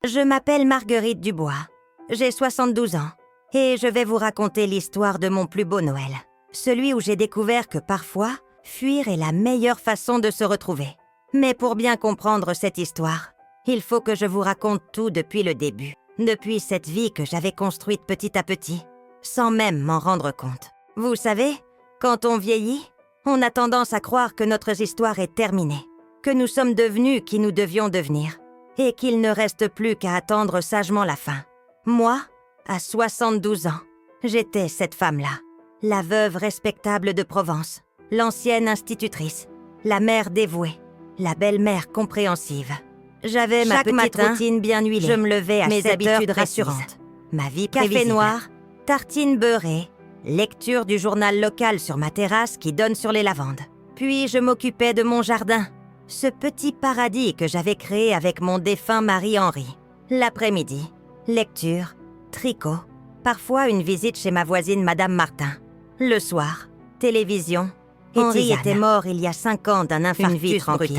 Je m'appelle Marguerite Dubois. J'ai 72 ans. Et je vais vous raconter l'histoire de mon plus beau Noël. Celui où j'ai découvert que parfois, fuir est la meilleure façon de se retrouver. Mais pour bien comprendre cette histoire, il faut que je vous raconte tout depuis le début. Depuis cette vie que j'avais construite petit à petit, sans même m'en rendre compte. Vous savez, quand on vieillit, on a tendance à croire que notre histoire est terminée, que nous sommes devenus qui nous devions devenir, et qu'il ne reste plus qu'à attendre sagement la fin. Moi, à 72 ans, j'étais cette femme-là, la veuve respectable de Provence, l'ancienne institutrice, la mère dévouée, la belle-mère compréhensive. J'avais ma petite routine bien huilée. Je me levais à mes habitudes rassurantes. Ma vie prévisible. Café noir, tartines beurrées, lecture du journal local sur ma terrasse qui donne sur les lavandes. Puis je m'occupais de mon jardin, ce petit paradis que j'avais créé avec mon défunt mari Henri. L'après-midi, lecture, tricot, parfois une visite chez ma voisine Madame Martin. Le soir, télévision. Henri était mort il y a 5 ans d'un infarctus brutal.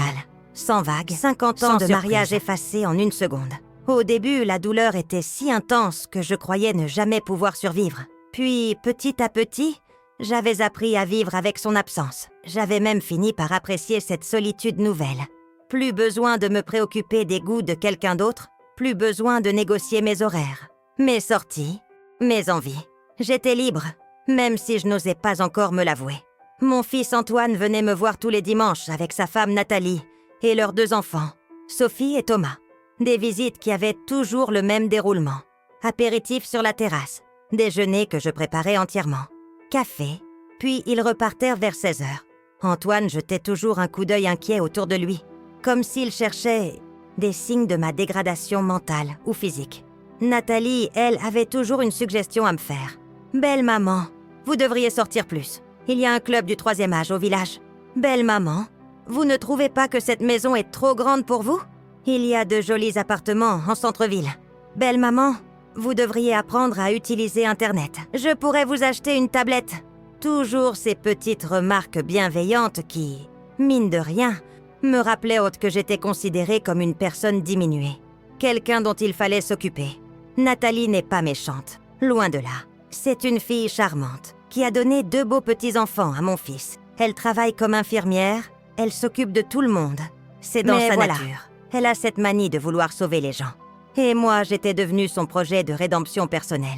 Sans vague, 50 ans de mariage effacés en une seconde. Au début, la douleur était si intense que je croyais ne jamais pouvoir survivre. Puis, petit à petit, j'avais appris à vivre avec son absence. J'avais même fini par apprécier cette solitude nouvelle. Plus besoin de me préoccuper des goûts de quelqu'un d'autre, plus besoin de négocier mes horaires, mes sorties, mes envies. J'étais libre, même si je n'osais pas encore me l'avouer. Mon fils Antoine venait me voir tous les dimanches avec sa femme Nathalie et leurs 2 enfants, Sophie et Thomas. Des visites qui avaient toujours le même déroulement. Apéritif sur la terrasse, déjeuner que je préparais entièrement, café, puis ils repartèrent vers 16 heures. Antoine jetait toujours un coup d'œil inquiet autour de lui, comme s'il cherchait des signes de ma dégradation mentale ou physique. Nathalie, elle, avait toujours une suggestion à me faire. « Belle maman, vous devriez sortir plus. Il y a un club du 3e âge au village. Belle maman, vous ne trouvez pas que cette maison est trop grande pour vous? Il y a de jolis appartements en centre-ville. Belle maman, vous devriez apprendre à utiliser Internet. Je pourrais vous acheter une tablette. » Toujours ces petites remarques bienveillantes qui, mine de rien, me rappelaient que j'étais considérée comme une personne diminuée. Quelqu'un dont il fallait s'occuper. Nathalie n'est pas méchante, loin de là. C'est une fille charmante qui a donné 2 beaux petits-enfants à mon fils. Elle travaille comme infirmière, elle s'occupe de tout le monde. C'est dans sa nature. Elle a cette manie de vouloir sauver les gens. Et moi, j'étais devenue son projet de rédemption personnelle.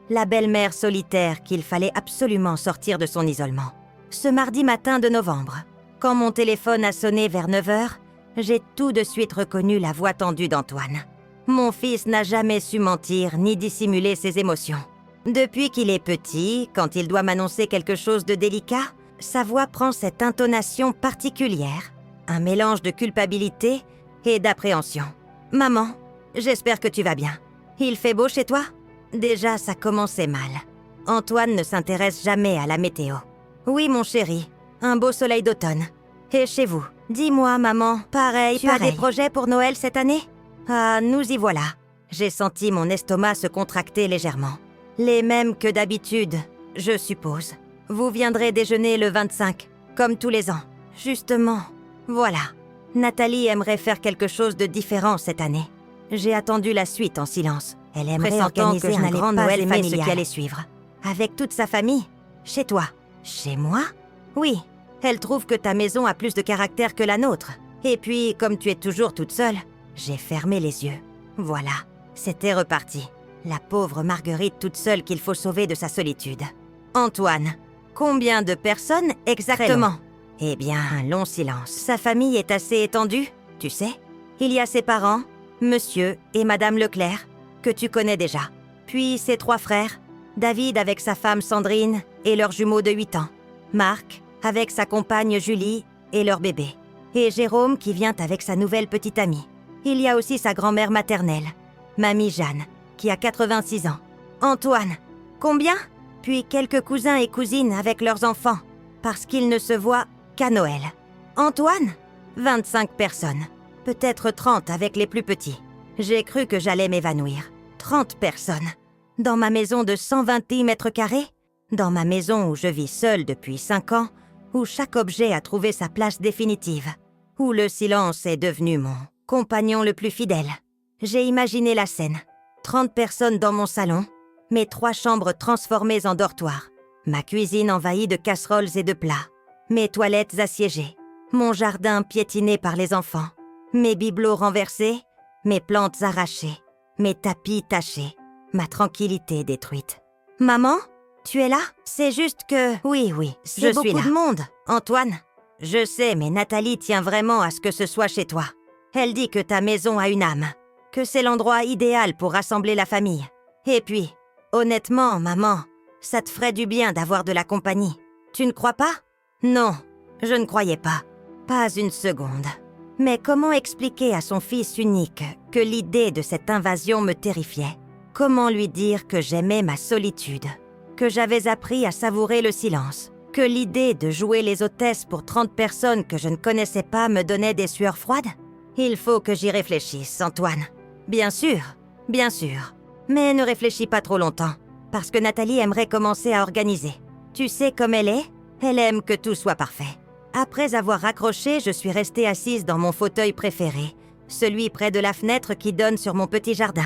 La belle-mère solitaire qu'il fallait absolument sortir de son isolement. Ce mardi matin de novembre, quand mon téléphone a sonné vers 9 heures, j'ai tout de suite reconnu la voix tendue d'Antoine. Mon fils n'a jamais su mentir ni dissimuler ses émotions. Depuis qu'il est petit, quand il doit m'annoncer quelque chose de délicat, sa voix prend cette intonation particulière, un mélange de culpabilité et d'appréhension. « Maman, j'espère que tu vas bien. Il fait beau chez toi ?» Déjà, ça commençait mal. Antoine ne s'intéresse jamais à la météo. « Oui, mon chéri, un beau soleil d'automne. Et chez vous? Dis-moi, maman, pareil, tu as des projets pour Noël cette année ?» Ah, nous y voilà. J'ai senti mon estomac se contracter légèrement. Les mêmes que d'habitude, je suppose. Vous viendrez déjeuner le 25, comme tous les ans. Justement, voilà. Nathalie aimerait faire quelque chose de différent cette année. J'ai attendu la suite en silence. Elle aimerait organiser un grand Noël familial. Ce qui allait suivre. Avec toute sa famille. Chez toi. Chez moi? Oui. Elle trouve que ta maison a plus de caractère que la nôtre. Et puis, comme tu es toujours toute seule, j'ai fermé les yeux. Voilà. C'était reparti. La pauvre Marguerite toute seule qu'il faut sauver de sa solitude. Antoine, combien de personnes exactement? Eh bien, un long silence. Sa famille est assez étendue, tu sais. Il y a ses parents, Monsieur et Madame Leclerc, que tu connais déjà. Puis ses 3 frères, David avec sa femme Sandrine et leur jumeau de 8 ans. Marc avec sa compagne Julie et leur bébé. Et Jérôme qui vient avec sa nouvelle petite amie. Il y a aussi sa grand-mère maternelle, Mamie Jeanne, qui a 86 ans. Antoine, combien? Puis quelques cousins et cousines avec leurs enfants, parce qu'ils ne se voient qu'à Noël. Antoine? 25 personnes. Peut-être 30 avec les plus petits. J'ai cru que j'allais m'évanouir. 30 personnes. Dans ma maison de 120 mètres carrés? Dans ma maison où je vis seule depuis 5 ans, où chaque objet a trouvé sa place définitive, où le silence est devenu mon compagnon le plus fidèle. J'ai imaginé la scène. 30 personnes dans mon salon, mes 3 chambres transformées en dortoir, ma cuisine envahie de casseroles et de plats, mes toilettes assiégées, mon jardin piétiné par les enfants, mes bibelots renversés, mes plantes arrachées, mes tapis tachés, ma tranquillité détruite. Maman, tu es là? C'est juste que... Oui, je suis là. C'est beaucoup de monde, Antoine. Je sais, mais Nathalie tient vraiment à ce que ce soit chez toi. Elle dit que ta maison a une âme, que c'est l'endroit idéal pour rassembler la famille. Et puis, honnêtement, maman, ça te ferait du bien d'avoir de la compagnie. Tu ne crois pas? Non, je ne croyais pas. Pas une seconde. Mais comment expliquer à son fils unique que l'idée de cette invasion me terrifiait? Comment lui dire que j'aimais ma solitude? Que j'avais appris à savourer le silence? Que l'idée de jouer les hôtesses pour 30 personnes que je ne connaissais pas me donnait des sueurs froides? Il faut que j'y réfléchisse, Antoine. Bien sûr. Mais ne réfléchis pas trop longtemps, parce que Nathalie aimerait commencer à organiser. Tu sais comme elle est? Elle aime que tout soit parfait. Après avoir raccroché, je suis restée assise dans mon fauteuil préféré, celui près de la fenêtre qui donne sur mon petit jardin.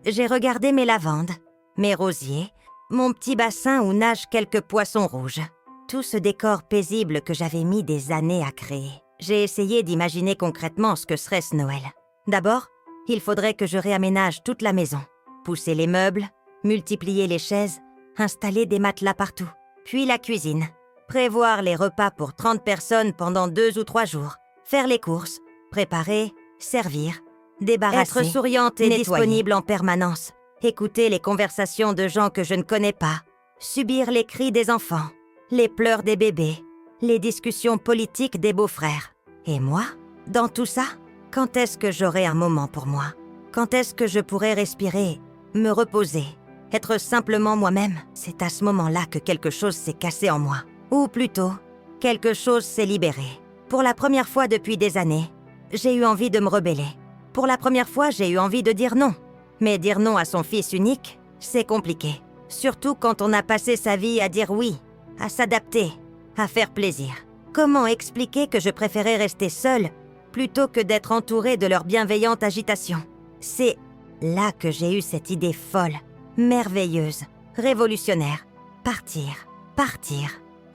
J'ai regardé mes lavandes, mes rosiers, mon petit bassin où nagent quelques poissons rouges. Tout ce décor paisible que j'avais mis des années à créer. J'ai essayé d'imaginer concrètement ce que serait ce Noël. D'abord, il faudrait que je réaménage toute la maison. Pousser les meubles, multiplier les chaises, installer des matelas partout. Puis la cuisine. Prévoir les repas pour 30 personnes pendant 2 ou 3 jours. Faire les courses, préparer, servir, débarrasser, être souriante et disponible en permanence. Écouter les conversations de gens que je ne connais pas. Subir les cris des enfants, les pleurs des bébés, les discussions politiques des beaux-frères. Et moi, dans tout ça, quand est-ce que j'aurai un moment pour moi? Quand est-ce que je pourrai respirer, me reposer, être simplement moi-même? C'est à ce moment-là que quelque chose s'est cassé en moi. Ou plutôt, quelque chose s'est libéré. Pour la première fois depuis des années, j'ai eu envie de me rebeller. Pour la première fois, j'ai eu envie de dire non. Mais dire non à son fils unique, c'est compliqué. Surtout quand on a passé sa vie à dire oui, à s'adapter, à faire plaisir. Comment expliquer que je préférais rester seule plutôt que d'être entourée de leur bienveillante agitation? C'est là que j'ai eu cette idée folle, merveilleuse, révolutionnaire. Partir.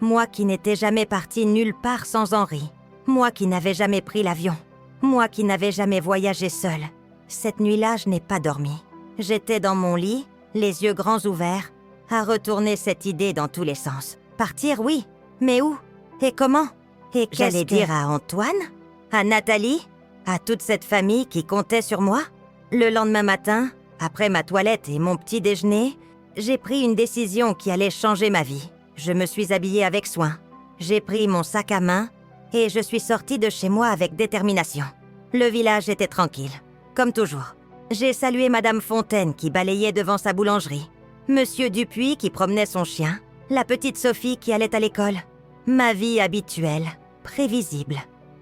Moi qui n'étais jamais partie nulle part sans Henri. Moi qui n'avais jamais pris l'avion. Moi qui n'avais jamais voyagé seule. Cette nuit-là, je n'ai pas dormi. J'étais dans mon lit, les yeux grands ouverts, à retourner cette idée dans tous les sens. Partir, oui, mais où? Et comment? Et j'allais dire à Antoine? À Nathalie? À toute cette famille qui comptait sur moi? Le lendemain matin, après ma toilette et mon petit déjeuner, j'ai pris une décision qui allait changer ma vie. Je me suis habillée avec soin. J'ai pris mon sac à main et je suis sortie de chez moi avec détermination. Le village était tranquille, comme toujours. J'ai salué Madame Fontaine qui balayait devant sa boulangerie, Monsieur Dupuis qui promenait son chien, la petite Sophie qui allait à l'école. Ma vie habituelle, prévisible,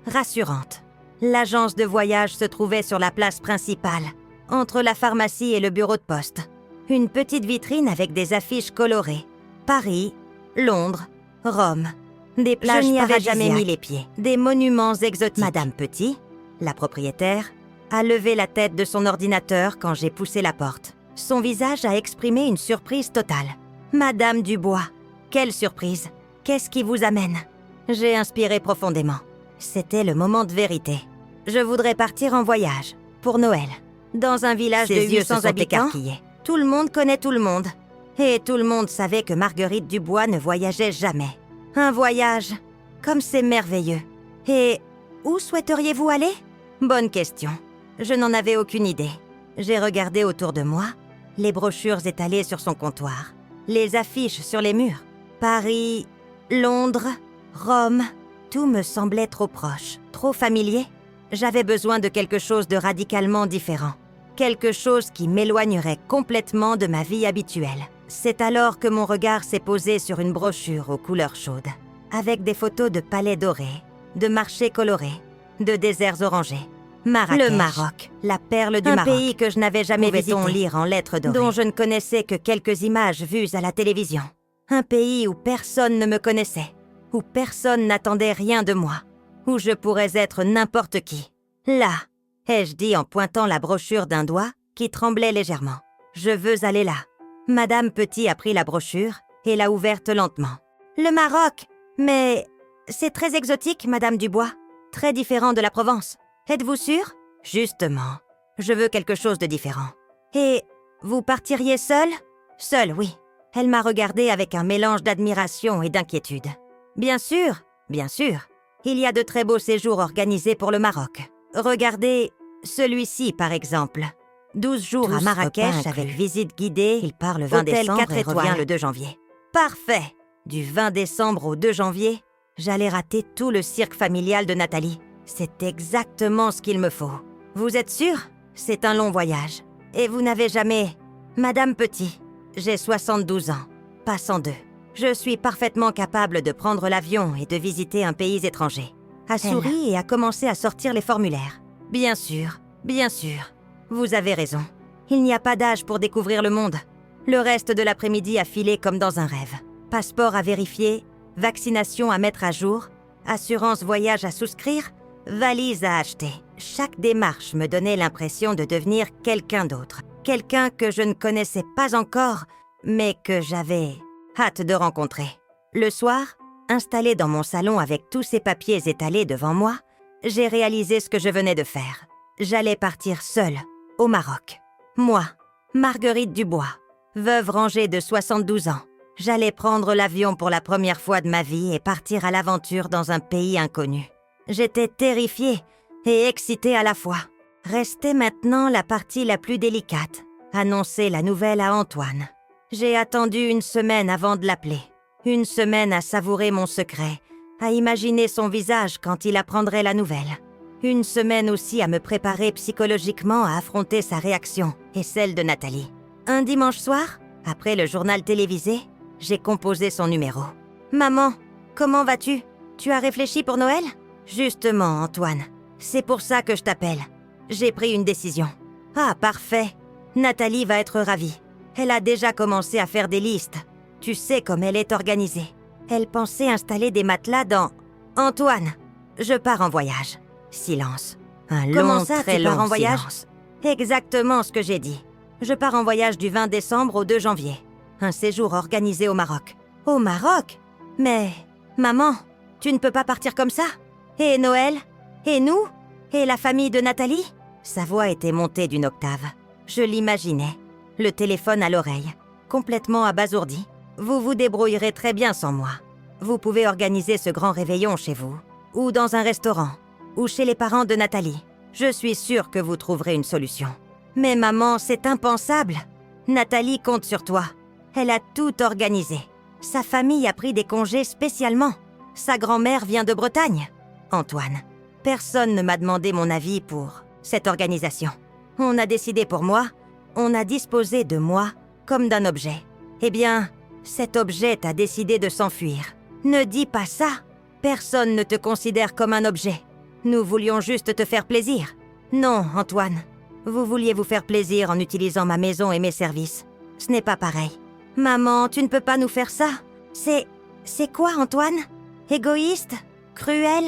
rassurante. L'agence de voyage se trouvait sur la place principale, entre la pharmacie et le bureau de poste. Une petite vitrine avec des affiches colorées. Paris, Londres, Rome. Des plages je n'y avais jamais mis les pieds. Des monuments exotiques. Madame Petit, la propriétaire, a levé la tête de son ordinateur quand j'ai poussé la porte. Son visage a exprimé une surprise totale. Madame Dubois, quelle surprise! Qu'est-ce qui vous amène? J'ai inspiré profondément. C'était le moment de vérité. Je voudrais partir en voyage, pour Noël, dans un village de 800 habitants. Tout le monde connaît tout le monde. Et tout le monde savait que Marguerite Dubois ne voyageait jamais. Un voyage, comme c'est merveilleux. Et où souhaiteriez-vous aller? Bonne question. Je n'en avais aucune idée. J'ai regardé autour de moi, les brochures étalées sur son comptoir, les affiches sur les murs. Paris, Londres, Rome, tout me semblait trop proche, trop familier. J'avais besoin de quelque chose de radicalement différent. Quelque chose qui m'éloignerait complètement de ma vie habituelle. C'est alors que mon regard s'est posé sur une brochure aux couleurs chaudes, avec des photos de palais dorés, de marchés colorés, de déserts orangés. Marrakech, le Maroc, la perle du Maroc, un pays que je n'avais jamais visité, lire en lettres dorées, dont je ne connaissais que quelques images vues à la télévision. Un pays où personne ne me connaissait, où personne n'attendait rien de moi, où je pourrais être n'importe qui. Là, ai-je dit en pointant la brochure d'un doigt qui tremblait légèrement. Je veux aller là. Madame Petit a pris la brochure et l'a ouverte lentement. Le Maroc! Mais c'est très exotique, Madame Dubois. Très différent de la Provence. Êtes-vous sûre? Justement. Je veux quelque chose de différent. Et vous partiriez seule? Seule, oui. Elle m'a regardée avec un mélange d'admiration et d'inquiétude. Bien sûr, bien sûr. Il y a de très beaux séjours organisés pour le Maroc. Regardez celui-ci, par exemple. 12 jours Tous à Marrakech repas avec inclus. visite guidée. Il part le 20 Hôtel décembre 4 et étoiles revient le 2 janvier. Parfait! Du 20 décembre au 2 janvier, j'allais rater tout le cirque familial de Nathalie. C'est exactement ce qu'il me faut. Vous êtes sûre? C'est un long voyage. Et vous n'avez jamais... Madame Petit, j'ai 72 ans, pas 102. Je suis parfaitement capable de prendre l'avion et de visiter un pays étranger. A souri et a commencé à sortir les formulaires. Bien sûr, bien sûr. Vous avez raison. Il n'y a pas d'âge pour découvrir le monde. Le reste de l'après-midi a filé comme dans un rêve. Passeport à vérifier, vaccination à mettre à jour, assurance voyage à souscrire, valise à acheter. Chaque démarche me donnait l'impression de devenir quelqu'un d'autre. Quelqu'un que je ne connaissais pas encore, mais que j'avais hâte de rencontrer. Le soir, installée dans mon salon avec tous ces papiers étalés devant moi, j'ai réalisé ce que je venais de faire. J'allais partir seule, au Maroc. Moi, Marguerite Dubois, veuve rangée de 72 ans. J'allais prendre l'avion pour la première fois de ma vie et partir à l'aventure dans un pays inconnu. J'étais terrifiée et excitée à la fois. Restait maintenant la partie la plus délicate, annoncer la nouvelle à Antoine. J'ai attendu une semaine avant de l'appeler. Une semaine à savourer mon secret, à imaginer son visage quand il apprendrait la nouvelle. Une semaine aussi à me préparer psychologiquement à affronter sa réaction et celle de Nathalie. Un dimanche soir, après le journal télévisé, j'ai composé son numéro. « Maman, comment vas-tu? Tu as réfléchi pour Noël? » « Justement, Antoine, c'est pour ça que je t'appelle. J'ai pris une décision. »« Ah, parfait. Nathalie va être ravie. Elle a déjà commencé à faire des listes. Tu sais comme elle est organisée. Elle pensait installer des matelas dans... Antoine, je pars en voyage. » Silence. Un long, très long en voyage? Silence. Exactement ce que j'ai dit. Je pars en voyage du 20 décembre au 2 janvier. Un séjour organisé au Maroc. Au Maroc? Mais... Maman, tu ne peux pas partir comme ça? Et Noël? Et nous? Et la famille de Nathalie? Sa voix était montée d'une octave. Je l'imaginais. Le téléphone à l'oreille. Complètement abasourdi. Vous vous débrouillerez très bien sans moi. Vous pouvez organiser ce grand réveillon chez vous. Ou dans un restaurant. Ou chez les parents de Nathalie. Je suis sûre que vous trouverez une solution. Mais maman, c'est impensable. Nathalie compte sur toi. Elle a tout organisé. Sa famille a pris des congés spécialement. Sa grand-mère vient de Bretagne. Antoine, personne ne m'a demandé mon avis pour cette organisation. On a décidé pour moi, on a disposé de moi comme d'un objet. Eh bien, cet objet a décidé de s'enfuir. Ne dis pas ça. Personne ne te considère comme un objet. Nous voulions juste te faire plaisir. Non, Antoine. Vous vouliez vous faire plaisir en utilisant ma maison et mes services. Ce n'est pas pareil. Maman, tu ne peux pas nous faire ça. C'est quoi, Antoine? Égoïste? Cruel?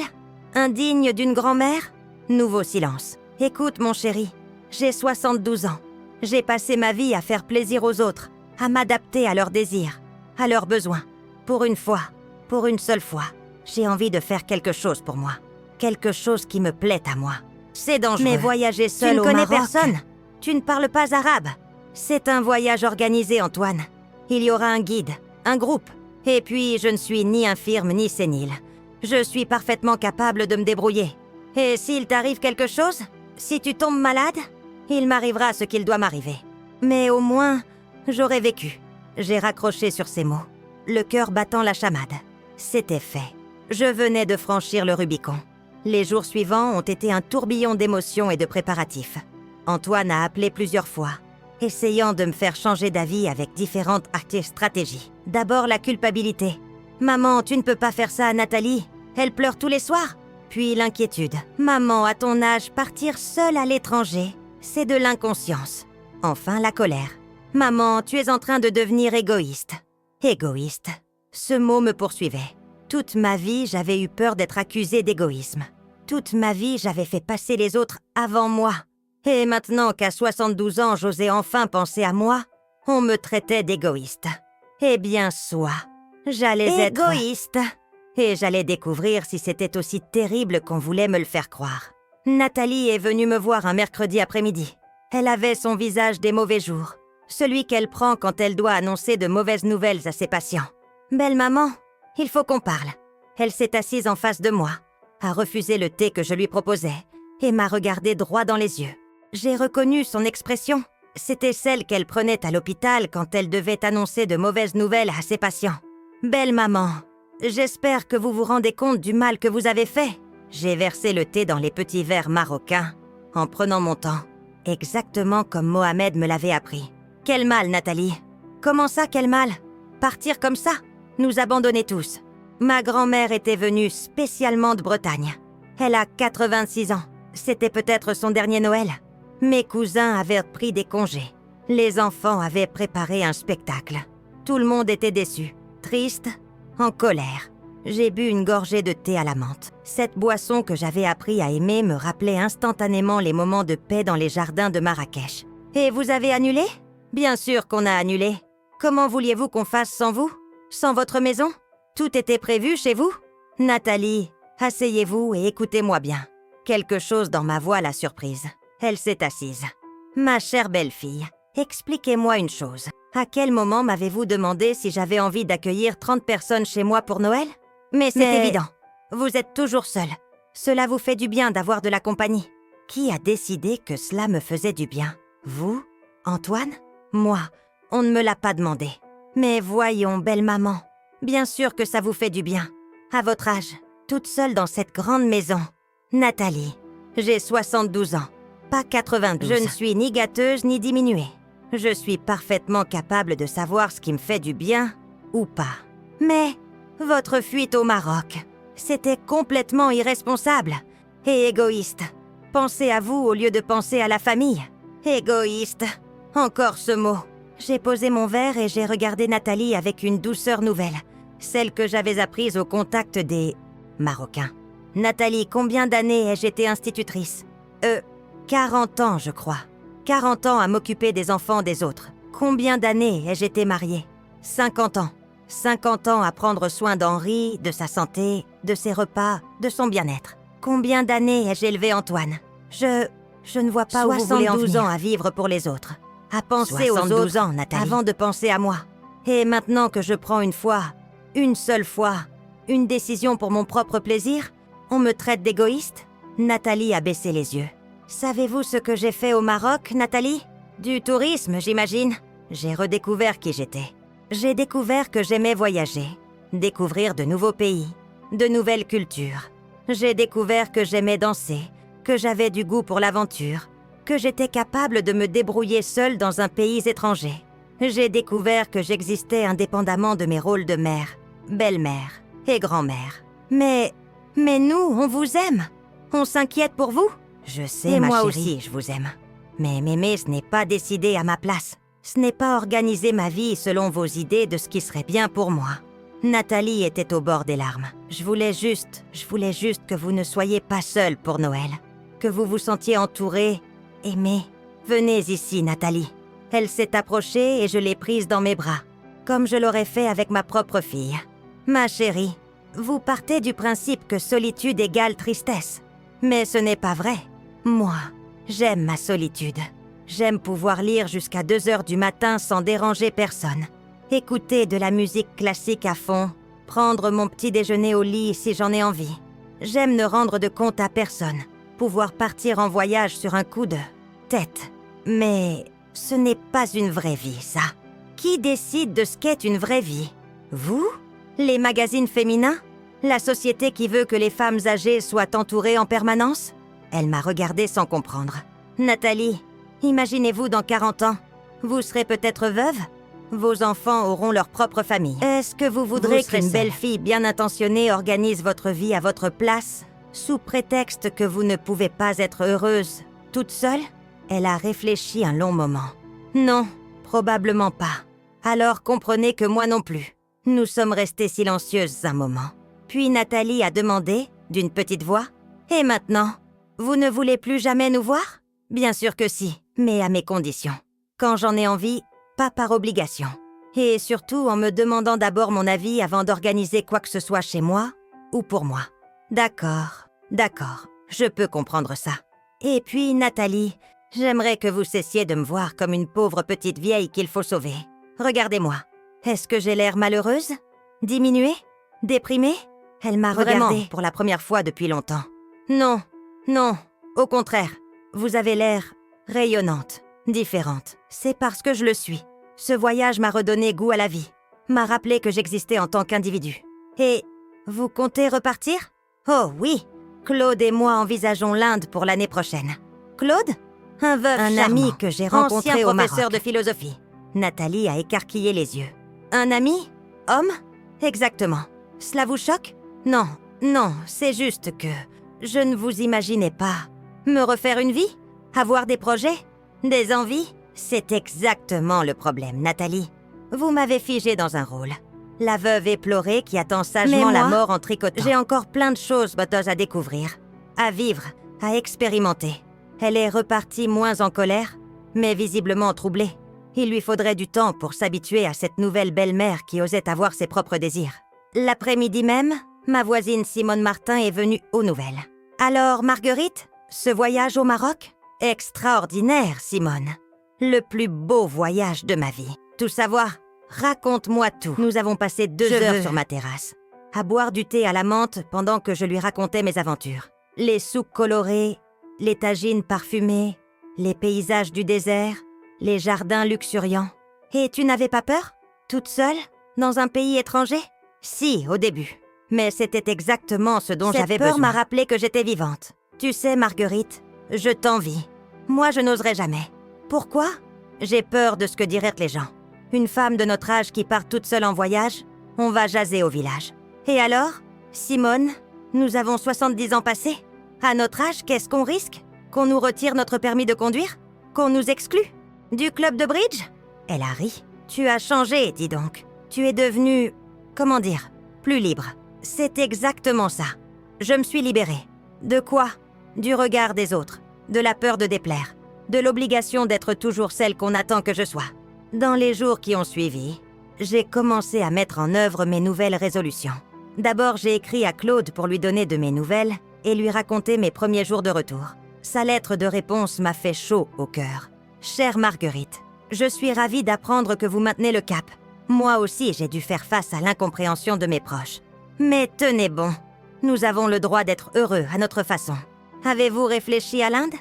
Indigne d'une grand-mère? Nouveau silence. Écoute, mon chéri, j'ai 72 ans. J'ai passé ma vie à faire plaisir aux autres, à m'adapter à leurs désirs, à leurs besoins. Pour une fois, pour une seule fois, j'ai envie de faire quelque chose pour moi. Quelque chose qui me plaît à moi. C'est dangereux. Mais voyager seul au Maroc... Tu ne connais personne. Tu ne parles pas arabe. C'est un voyage organisé, Antoine. Il y aura un guide, un groupe. Et puis, je ne suis ni infirme ni sénile. Je suis parfaitement capable de me débrouiller. Et s'il t'arrive quelque chose, si tu tombes malade, il m'arrivera ce qu'il doit m'arriver. Mais au moins, j'aurai vécu. J'ai raccroché sur ces mots, le cœur battant la chamade. C'était fait. Je venais de franchir le Rubicon. Les jours suivants ont été un tourbillon d'émotions et de préparatifs. Antoine a appelé plusieurs fois, essayant de me faire changer d'avis avec différentes stratégies. D'abord la culpabilité. « Maman, tu ne peux pas faire ça à Nathalie. Elle pleure tous les soirs. » Puis l'inquiétude. « Maman, à ton âge, partir seule à l'étranger, c'est de l'inconscience. » Enfin la colère. « Maman, tu es en train de devenir égoïste. » Égoïste. Ce mot me poursuivait. Toute ma vie, j'avais eu peur d'être accusée d'égoïsme. Toute ma vie, j'avais fait passer les autres avant moi. Et maintenant qu'à 72 ans, j'osais enfin penser à moi, on me traitait d'égoïste. Eh bien, soit. J'allais être égoïste. Et j'allais découvrir si c'était aussi terrible qu'on voulait me le faire croire. Nathalie est venue me voir un mercredi après-midi. Elle avait son visage des mauvais jours. Celui qu'elle prend quand elle doit annoncer de mauvaises nouvelles à ses patients. « Belle maman, il faut qu'on parle. » Elle s'est assise en face de moi, a refusé le thé que je lui proposais et m'a regardé droit dans les yeux. J'ai reconnu son expression. C'était celle qu'elle prenait à l'hôpital quand elle devait annoncer de mauvaises nouvelles à ses patients. « Belle maman, j'espère que vous vous rendez compte du mal que vous avez fait. » J'ai versé le thé dans les petits verres marocains, en prenant mon temps, exactement comme Mohamed me l'avait appris. « Quel mal, Nathalie? Comment ça, quel mal? Partir comme ça? Nous abandonner tous. » Ma grand-mère était venue spécialement de Bretagne. Elle a 86 ans. C'était peut-être son dernier Noël. Mes cousins avaient pris des congés. Les enfants avaient préparé un spectacle. Tout le monde était déçu, triste, en colère. J'ai bu une gorgée de thé à la menthe. Cette boisson que j'avais appris à aimer me rappelait instantanément les moments de paix dans les jardins de Marrakech. « Et vous avez annulé ? » ?»« Bien sûr qu'on a annulé. Comment vouliez-vous qu'on fasse sans vous? Sans votre maison ? Tout était prévu chez vous ? » « Nathalie, asseyez-vous et écoutez-moi bien. » Quelque chose dans ma voix l'a surprise. Elle s'est assise. « Ma chère belle-fille, expliquez-moi une chose. À quel moment m'avez-vous demandé si j'avais envie d'accueillir 30 personnes chez moi pour Noël ? Mais c'est évident. Vous êtes toujours seule. Cela vous fait du bien d'avoir de la compagnie. Qui a décidé que cela me faisait du bien? Vous? Antoine? Moi? On ne me l'a pas demandé. Mais voyons, belle maman. Bien sûr que ça vous fait du bien. À votre âge, toute seule dans cette grande maison. Nathalie, j'ai 72 ans, pas 92. Je ne suis ni gâteuse ni diminuée. Je suis parfaitement capable de savoir ce qui me fait du bien ou pas. Mais votre fuite au Maroc, c'était complètement irresponsable et égoïste. Pensez à vous au lieu de penser à la famille. Égoïste, encore ce mot. J'ai posé mon verre et j'ai regardé Nathalie avec une douceur nouvelle, celle que j'avais apprise au contact des Marocains. Nathalie, combien d'années ai-je été institutrice? 40 ans, je crois. 40 ans à m'occuper des enfants des autres. Combien d'années ai-je été mariée? 50 ans. 50 ans à prendre soin d'Henri, de sa santé, de ses repas, de son bien-être. Combien d'années ai-je élevé Antoine? Je ne vois pas où vous voulez en venir. 72 ans à vivre pour les autres. À penser aux autres ans, Nathalie, avant de penser à moi. Et maintenant que je prends une seule fois, une décision pour mon propre plaisir, on me traite d'égoïste? Nathalie a baissé les yeux. Savez-vous ce que j'ai fait au Maroc, Nathalie? Du tourisme, j'imagine. J'ai redécouvert qui j'étais. J'ai découvert que j'aimais voyager, découvrir de nouveaux pays, de nouvelles cultures. J'ai découvert que j'aimais danser, que j'avais du goût pour l'aventure, que j'étais capable de me débrouiller seule dans un pays étranger. J'ai découvert que j'existais indépendamment de mes rôles de mère, belle-mère et grand-mère. Mais nous, on vous aime. On s'inquiète pour vous. Je sais, et ma moi chérie, aussi, je vous aime. Mais m'aimer, ce n'est pas décider à ma place. Ce n'est pas organiser ma vie selon vos idées de ce qui serait bien pour moi. Nathalie était au bord des larmes. Je voulais juste que vous ne soyez pas seule pour Noël. Que vous vous sentiez entourée, aimée. Venez ici, Nathalie. Elle s'est approchée et je l'ai prise dans mes bras, comme je l'aurais fait avec ma propre fille. Ma chérie, vous partez du principe que solitude égale tristesse. Mais ce n'est pas vrai. Moi, j'aime ma solitude. J'aime pouvoir lire jusqu'à 2 heures du matin sans déranger personne. Écouter de la musique classique à fond. Prendre mon petit déjeuner au lit si j'en ai envie. J'aime ne rendre de compte à personne. Pouvoir partir en voyage sur un coup de tête. Mais ce n'est pas une vraie vie, ça. Qui décide de ce qu'est une vraie vie? Vous? Les magazines féminins? La société qui veut que les femmes âgées soient entourées en permanence? Elle m'a regardée sans comprendre. Nathalie, imaginez-vous dans 40 ans. Vous serez peut-être veuve? Vos enfants auront leur propre famille. Est-ce que vous voudrez qu'une belle fille bien intentionnée organise votre vie à votre place, sous prétexte que vous ne pouvez pas être heureuse, toute seule? Elle a réfléchi un long moment. Non, probablement pas. Alors comprenez que moi non plus. Nous sommes restées silencieuses un moment. Puis Nathalie a demandé, d'une petite voix, « Et maintenant, vous ne voulez plus jamais nous voir? Bien sûr que si, mais à mes conditions. Quand j'en ai envie, pas par obligation. Et surtout en me demandant d'abord mon avis avant d'organiser quoi que ce soit chez moi ou pour moi. D'accord, je peux comprendre ça. Et puis, Nathalie, j'aimerais que vous cessiez de me voir comme une pauvre petite vieille qu'il faut sauver. Regardez-moi. Est-ce que j'ai l'air malheureuse? Diminuée? Déprimée? Elle m'a regardée pour la première fois depuis longtemps. Non, au contraire. Vous avez l'air rayonnante, différente. C'est parce que je le suis. Ce voyage m'a redonné goût à la vie, m'a rappelé que j'existais en tant qu'individu. Et vous comptez repartir? Oh oui, Claude et moi envisageons l'Inde pour l'année prochaine. Claude? Un veuf charmant, ami que j'ai rencontré au professeur de philosophie. Nathalie a écarquillé les yeux. Un ami? Homme? Exactement. Cela vous choque? Non, c'est juste que je ne vous imaginais pas. Me refaire une vie? Avoir des projets? Des envies? C'est exactement le problème, Nathalie. Vous m'avez figée dans un rôle. La veuve éplorée qui attend sagement la mort en tricotant. J'ai encore plein de choses botteuses à découvrir, à vivre, à expérimenter. Elle est repartie moins en colère, mais visiblement troublée. Il lui faudrait du temps pour s'habituer à cette nouvelle belle-mère qui osait avoir ses propres désirs. L'après-midi même, ma voisine Simone Martin est venue aux nouvelles. Alors, Marguerite, ce voyage au Maroc? Extraordinaire, Simone. Le plus beau voyage de ma vie. Tout savoir? Raconte-moi tout. Nous avons passé 2 heures sur ma terrasse, à boire du thé à la menthe pendant que je lui racontais mes aventures. Les souks colorés, les tagines parfumées, les paysages du désert, les jardins luxuriants. Et tu n'avais pas peur? Toute seule? Dans un pays étranger? Si, au début. Mais c'était exactement ce dont j'avais besoin. Cette peur m'a rappelé que j'étais vivante. Tu sais, Marguerite, je t'envie. Moi, je n'oserais jamais. Pourquoi? J'ai peur de ce que diraient les gens. Une femme de notre âge qui part toute seule en voyage, on va jaser au village. Et alors, Simone, nous avons 70 ans passés. À notre âge, qu'est-ce qu'on risque? Qu'on nous retire notre permis de conduire? Qu'on nous exclue? Du club de bridge? Elle a ri. Tu as changé, dis donc. Tu es devenue, comment dire, plus libre. C'est exactement ça. Je me suis libérée. De quoi? Du regard des autres, de la peur de déplaire, de l'obligation d'être toujours celle qu'on attend que je sois. Dans les jours qui ont suivi, j'ai commencé à mettre en œuvre mes nouvelles résolutions. D'abord, j'ai écrit à Claude pour lui donner de mes nouvelles et lui raconter mes premiers jours de retour. Sa lettre de réponse m'a fait chaud au cœur. Chère Marguerite, je suis ravie d'apprendre que vous maintenez le cap. Moi aussi, j'ai dû faire face à l'incompréhension de mes proches. Mais tenez bon, nous avons le droit d'être heureux à notre façon. Avez-vous réfléchi à l'Inde?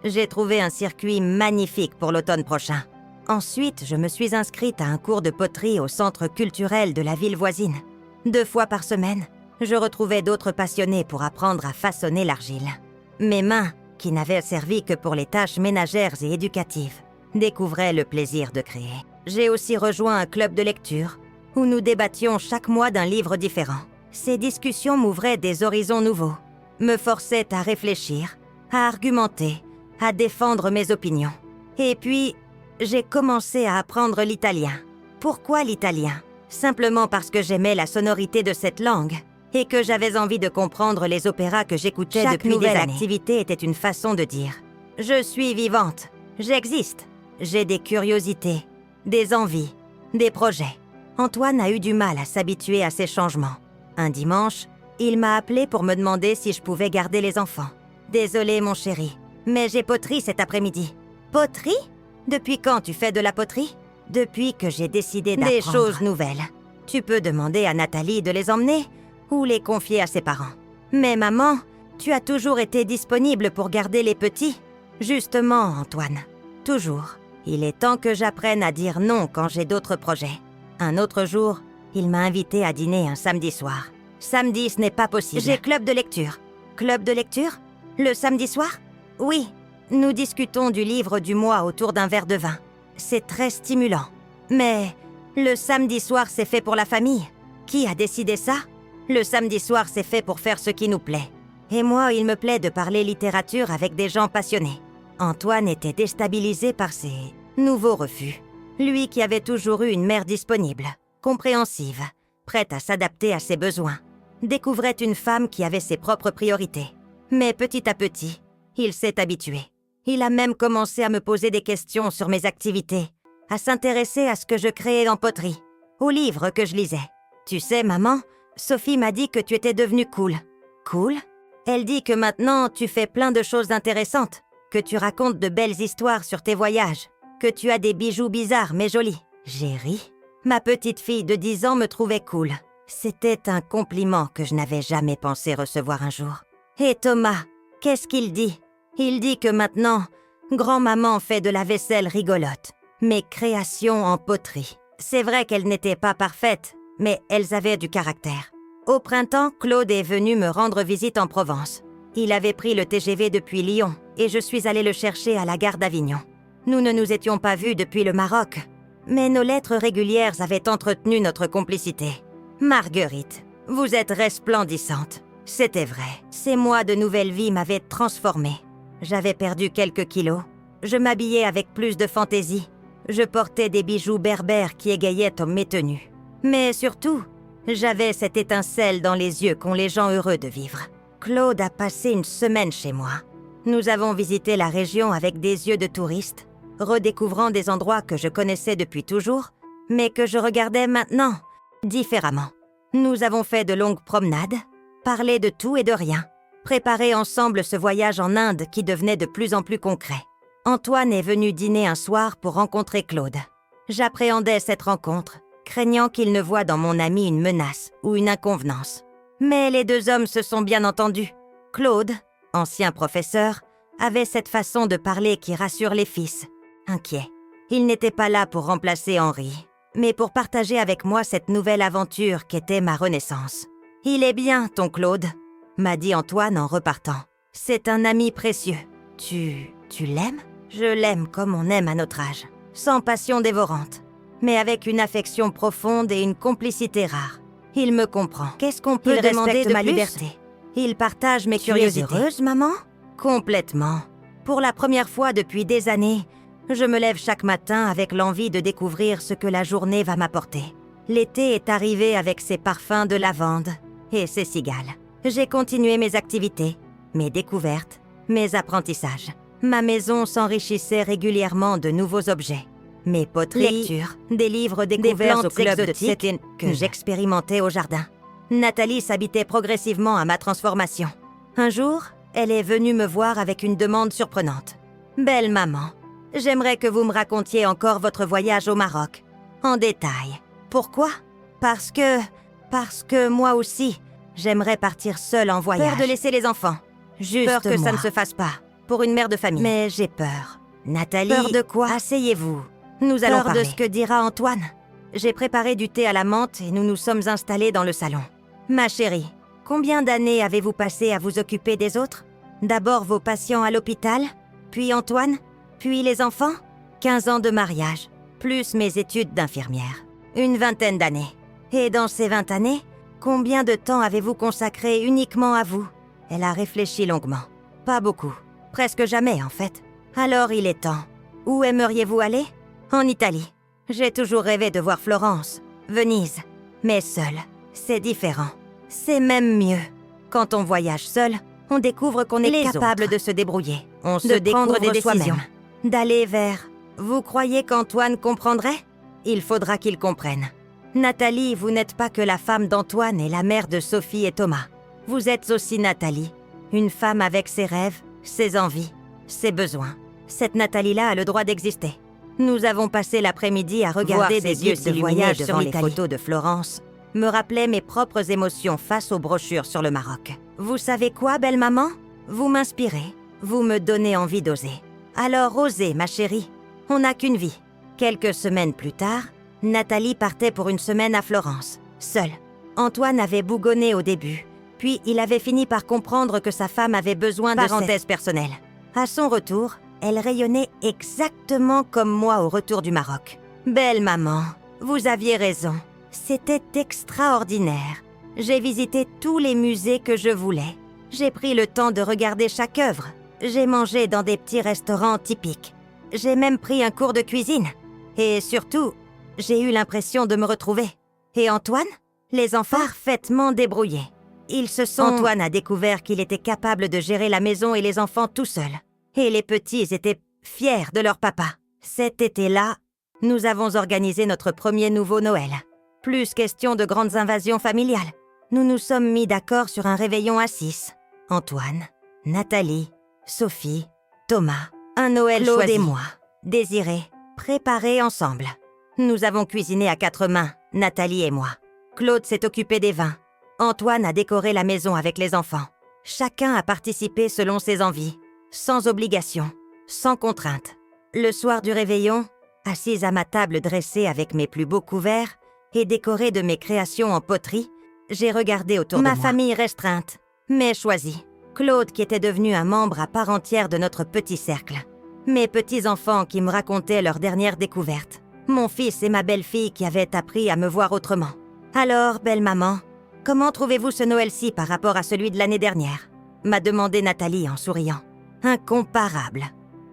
J'ai trouvé un circuit magnifique pour l'automne prochain. Ensuite, je me suis inscrite à un cours de poterie au centre culturel de la ville voisine. 2 fois par semaine, je retrouvais d'autres passionnés pour apprendre à façonner l'argile. Mes mains, qui n'avaient servi que pour les tâches ménagères et éducatives, découvraient le plaisir de créer. J'ai aussi rejoint un club de lecture, où nous débattions chaque mois d'un livre différent. Ces discussions m'ouvraient des horizons nouveaux, me forçaient à réfléchir, à argumenter, à défendre mes opinions. Et puis, j'ai commencé à apprendre l'italien. Pourquoi l'italien? Simplement parce que j'aimais la sonorité de cette langue et que j'avais envie de comprendre les opéras que j'écoutais depuis des années. Chaque nouvelle activité était une façon de dire « Je suis vivante, j'existe, j'ai des curiosités, des envies, des projets. » Antoine a eu du mal à s'habituer à ces changements. Un dimanche, il m'a appelé pour me demander si je pouvais garder les enfants. « Désolé mon chéri, mais j'ai poterie cet après-midi. » Poterie? Depuis quand tu fais de la poterie? Depuis que j'ai décidé d'apprendre des choses nouvelles. Tu peux demander à Nathalie de les emmener ou les confier à ses parents. Mais maman, tu as toujours été disponible pour garder les petits. Justement, Antoine. Toujours. Il est temps que j'apprenne à dire non quand j'ai d'autres projets. Un autre jour, il m'a invité à dîner un samedi soir. Samedi, ce n'est pas possible. J'ai club de lecture. Club de lecture? Le samedi soir? Oui. Nous discutons du livre du mois autour d'un verre de vin. C'est très stimulant. Mais le samedi soir, c'est fait pour la famille. Qui a décidé ça? Le samedi soir, c'est fait pour faire ce qui nous plaît. Et moi, il me plaît de parler littérature avec des gens passionnés. Antoine était déstabilisé par ces nouveaux refus. Lui qui avait toujours eu une mère disponible, compréhensive, prête à s'adapter à ses besoins, découvrait une femme qui avait ses propres priorités. Mais petit à petit, il s'est habitué. Il a même commencé à me poser des questions sur mes activités, à s'intéresser à ce que je créais en poterie, aux livres que je lisais. Tu sais, maman, Sophie m'a dit que tu étais devenue cool. Cool? Elle dit que maintenant, tu fais plein de choses intéressantes, que tu racontes de belles histoires sur tes voyages, que tu as des bijoux bizarres mais jolis. J'ai ri. Ma petite fille de 10 ans me trouvait cool. C'était un compliment que je n'avais jamais pensé recevoir un jour. Et Thomas, qu'est-ce qu'il dit? Il dit que maintenant, grand-maman fait de la vaisselle rigolote. Mes créations en poterie. C'est vrai qu'elles n'étaient pas parfaites, mais elles avaient du caractère. Au printemps, Claude est venu me rendre visite en Provence. Il avait pris le TGV depuis Lyon et je suis allée le chercher à la gare d'Avignon. Nous ne nous étions pas vus depuis le Maroc, mais nos lettres régulières avaient entretenu notre complicité. Marguerite, vous êtes resplendissante. C'était vrai, ces mois de nouvelle vie m'avaient transformée. J'avais perdu quelques kilos. Je m'habillais avec plus de fantaisie. Je portais des bijoux berbères qui égayaient mes tenues. Mais surtout, j'avais cette étincelle dans les yeux qu'ont les gens heureux de vivre. Claude a passé une semaine chez moi. Nous avons visité la région avec des yeux de touriste, redécouvrant des endroits que je connaissais depuis toujours, mais que je regardais maintenant différemment. Nous avons fait de longues promenades, parlé de tout et de rien, préparé ensemble ce voyage en Inde qui devenait de plus en plus concret. Antoine est venu dîner un soir pour rencontrer Claude. J'appréhendais cette rencontre, craignant qu'il ne voie dans mon ami une menace ou une inconvenance. Mais les deux hommes se sont bien entendus. Claude, ancien professeur, avait cette façon de parler qui rassure les fils. Inquiet. Il n'était pas là pour remplacer Henri, mais pour partager avec moi cette nouvelle aventure qu'était ma renaissance. « Il est bien, ton Claude », m'a dit Antoine en repartant. « C'est un ami précieux. Tu l'aimes ?» Je l'aime comme on aime à notre âge, sans passion dévorante, mais avec une affection profonde et une complicité rare. Il me comprend. Qu'est-ce qu'on peut demander de ma liberté? Il partage mes curiosités. Tu es heureuse, maman? Complètement. Pour la première fois depuis des années, je me lève chaque matin avec l'envie de découvrir ce que la journée va m'apporter. L'été est arrivé avec ses parfums de lavande et ses cigales. J'ai continué mes activités, mes découvertes, mes apprentissages. Ma maison s'enrichissait régulièrement de nouveaux objets. Mes poteries, lectures, des livres découverts au club exotiques que j'expérimentais au jardin. Nathalie s'habitait progressivement à ma transformation. Un jour, elle est venue me voir avec une demande surprenante. « Belle maman, j'aimerais que vous me racontiez encore votre voyage au Maroc, en détail. Pourquoi? Parce que moi aussi, j'aimerais partir seule en voyage. Peur de laisser les enfants. Juste peur que ça ne se fasse pas, pour une mère de famille. Mais j'ai peur. Nathalie, peur de quoi? Asseyez-vous. Nous allons parler. Peur de ce que dira Antoine. J'ai préparé du thé à la menthe et nous nous sommes installés dans le salon. Ma chérie, combien d'années avez-vous passé à vous occuper des autres? D'abord vos patients à l'hôpital, puis Antoine, puis les enfants? 15 ans de mariage, plus mes études d'infirmière. Une vingtaine d'années. Et dans ces 20 années, combien de temps avez-vous consacré uniquement à vous? Elle a réfléchi longuement. Pas beaucoup. Presque jamais, en fait. Alors il est temps. Où aimeriez-vous aller? En Italie. J'ai toujours rêvé de voir Florence, Venise. Mais seule, c'est différent. C'est même mieux. Quand on voyage seul, on découvre qu'on est capable de se débrouiller. On se découvre des décisions. D'aller vers... Vous croyez qu'Antoine comprendrait? Il faudra qu'il comprenne. Nathalie, vous n'êtes pas que la femme d'Antoine et la mère de Sophie et Thomas. Vous êtes aussi Nathalie, une femme avec ses rêves, ses envies, ses besoins. Cette Nathalie-là a le droit d'exister. Nous avons passé l'après-midi à regarder des yeux de voyage devant les photos de Florence, me rappelait mes propres émotions face aux brochures sur le Maroc. Vous savez quoi, belle maman? Vous m'inspirez, vous me donnez envie d'oser. Alors osez, ma chérie, on n'a qu'une vie. Quelques semaines plus tard, Nathalie partait pour une semaine à Florence, seule. Antoine avait bougonné au début, puis il avait fini par comprendre que sa femme avait besoin de parenthèse personnelle. À son retour, elle rayonnait exactement comme moi au retour du Maroc. Belle maman, vous aviez raison. C'était extraordinaire. J'ai visité tous les musées que je voulais. J'ai pris le temps de regarder chaque œuvre. J'ai mangé dans des petits restaurants typiques. J'ai même pris un cours de cuisine. Et surtout, j'ai eu l'impression de me retrouver. Et Antoine? Les enfants parfaitement débrouillés. Ils se sont... Antoine a découvert qu'il était capable de gérer la maison et les enfants tout seul. Et les petits étaient fiers de leur papa. Cet été-là, nous avons organisé notre premier nouveau Noël. Plus question de grandes invasions familiales. Nous nous sommes mis d'accord sur un réveillon à 6. Antoine, Nathalie, Sophie, Thomas, un Noël Claude choisi. Et moi, Désiré, préparé ensemble. Nous avons cuisiné à 4 mains, Nathalie et moi. Claude s'est occupé des vins. Antoine a décoré la maison avec les enfants. Chacun a participé selon ses envies, sans obligation, sans contrainte. Le soir du réveillon, assise à ma table dressée avec mes plus beaux couverts et décorée de mes créations en poterie, j'ai regardé autour de moi. Ma famille restreinte, mais choisie. Claude qui était devenu un membre à part entière de notre petit cercle. Mes petits-enfants qui me racontaient leurs dernières découvertes. Mon fils et ma belle-fille qui avaient appris à me voir autrement. Alors, belle-maman, comment trouvez-vous ce Noël-ci par rapport à celui de l'année dernière ? M'a demandé Nathalie en souriant. Incomparable,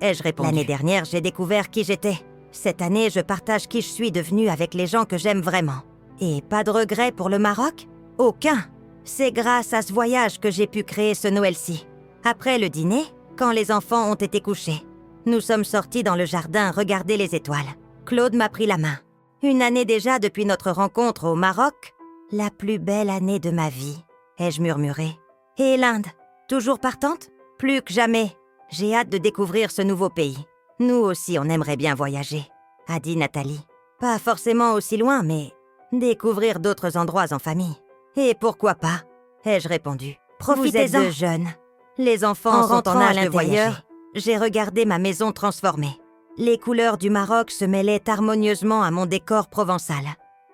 ai-je répondu. L'année dernière, j'ai découvert qui j'étais. Cette année, je partage qui je suis devenue avec les gens que j'aime vraiment. Et pas de regret pour le Maroc ? Aucun. C'est grâce à ce voyage que j'ai pu créer ce Noël-ci. Après le dîner, quand les enfants ont été couchés, nous sommes sortis dans le jardin regarder les étoiles. Claude m'a pris la main. Une année déjà depuis notre rencontre au Maroc, la plus belle année de ma vie, ai-je murmuré. Et l'Inde, toujours partante ? Plus que jamais. J'ai hâte de découvrir ce nouveau pays. Nous aussi, on aimerait bien voyager, a dit Nathalie. Pas forcément aussi loin, mais découvrir d'autres endroits en famille. Et pourquoi pas, ai-je répondu. Profitez-en. Vous êtes de jeunes. Les enfants sont en âge de voyager. J'ai regardé ma maison transformée. Les couleurs du Maroc se mêlaient harmonieusement à mon décor provençal.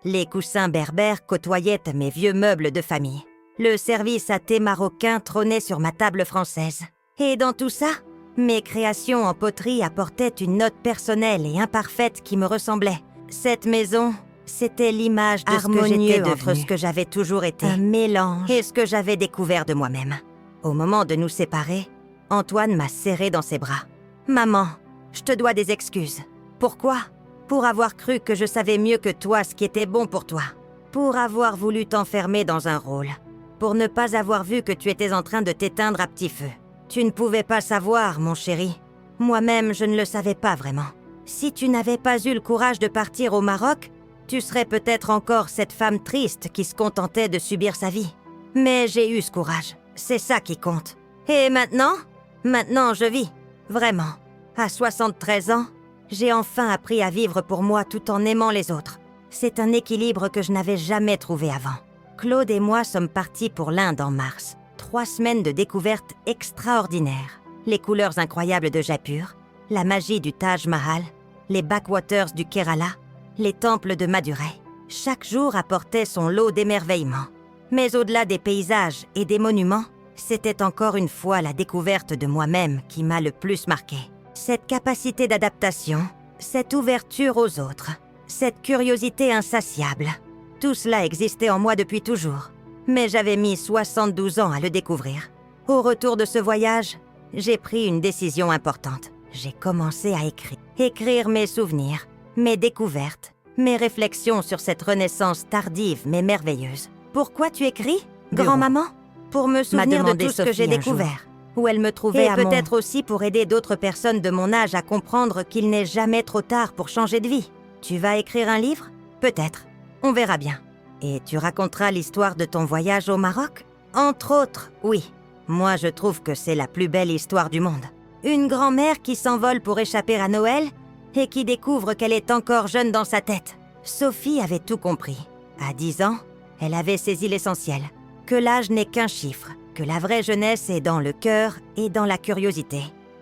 Les coussins berbères côtoyaient mes vieux meubles de famille. Le service à thé marocain trônait sur ma table française. Et dans tout ça, mes créations en poterie apportaient une note personnelle et imparfaite qui me ressemblait. Cette maison, c'était l'image de ce que j'étais entre ce que j'avais toujours été, un mélange, et ce que j'avais découvert de moi-même. Au moment de nous séparer, Antoine m'a serré dans ses bras. « Maman, je te dois des excuses. Pourquoi ? Pour avoir cru que je savais mieux que toi ce qui était bon pour toi. Pour avoir voulu t'enfermer dans un rôle. Pour ne pas avoir vu que tu étais en train de t'éteindre à petit feu. Tu ne pouvais pas savoir, mon chéri. Moi-même, je ne le savais pas vraiment. Si tu n'avais pas eu le courage de partir au Maroc, tu serais peut-être encore cette femme triste qui se contentait de subir sa vie. Mais j'ai eu ce courage. C'est ça qui compte. Et maintenant ? Maintenant, je vis. Vraiment. À 73 ans, j'ai enfin appris à vivre pour moi tout en aimant les autres. C'est un équilibre que je n'avais jamais trouvé avant. Claude et moi sommes partis pour l'Inde en mars. 3 semaines de découvertes extraordinaires. Les couleurs incroyables de Jaipur, la magie du Taj Mahal, les backwaters du Kerala, les temples de Madurai. Chaque jour apportait son lot d'émerveillements. Mais au-delà des paysages et des monuments, c'était encore une fois la découverte de moi-même qui m'a le plus marqué. Cette capacité d'adaptation, cette ouverture aux autres, cette curiosité insatiable, tout cela existait en moi depuis toujours. Mais j'avais mis 72 ans à le découvrir. Au retour de ce voyage, j'ai pris une décision importante. J'ai commencé à écrire. Écrire mes souvenirs, mes découvertes, mes réflexions sur cette renaissance tardive mais merveilleuse. Pourquoi tu écris, grand-maman ? Pour me souvenir de tout ce que j'ai découvert. Où elle me trouvait et peut-être aussi pour aider d'autres personnes de mon âge à comprendre qu'il n'est jamais trop tard pour changer de vie. Tu vas écrire un livre ? Peut-être. On verra bien. Et tu raconteras l'histoire de ton voyage au Maroc ? Entre autres, oui. Moi, je trouve que c'est la plus belle histoire du monde. Une grand-mère qui s'envole pour échapper à Noël et qui découvre qu'elle est encore jeune dans sa tête. Sophie avait tout compris. À 10 ans, elle avait saisi l'essentiel. Que l'âge n'est qu'un chiffre, que la vraie jeunesse est dans le cœur et dans la curiosité.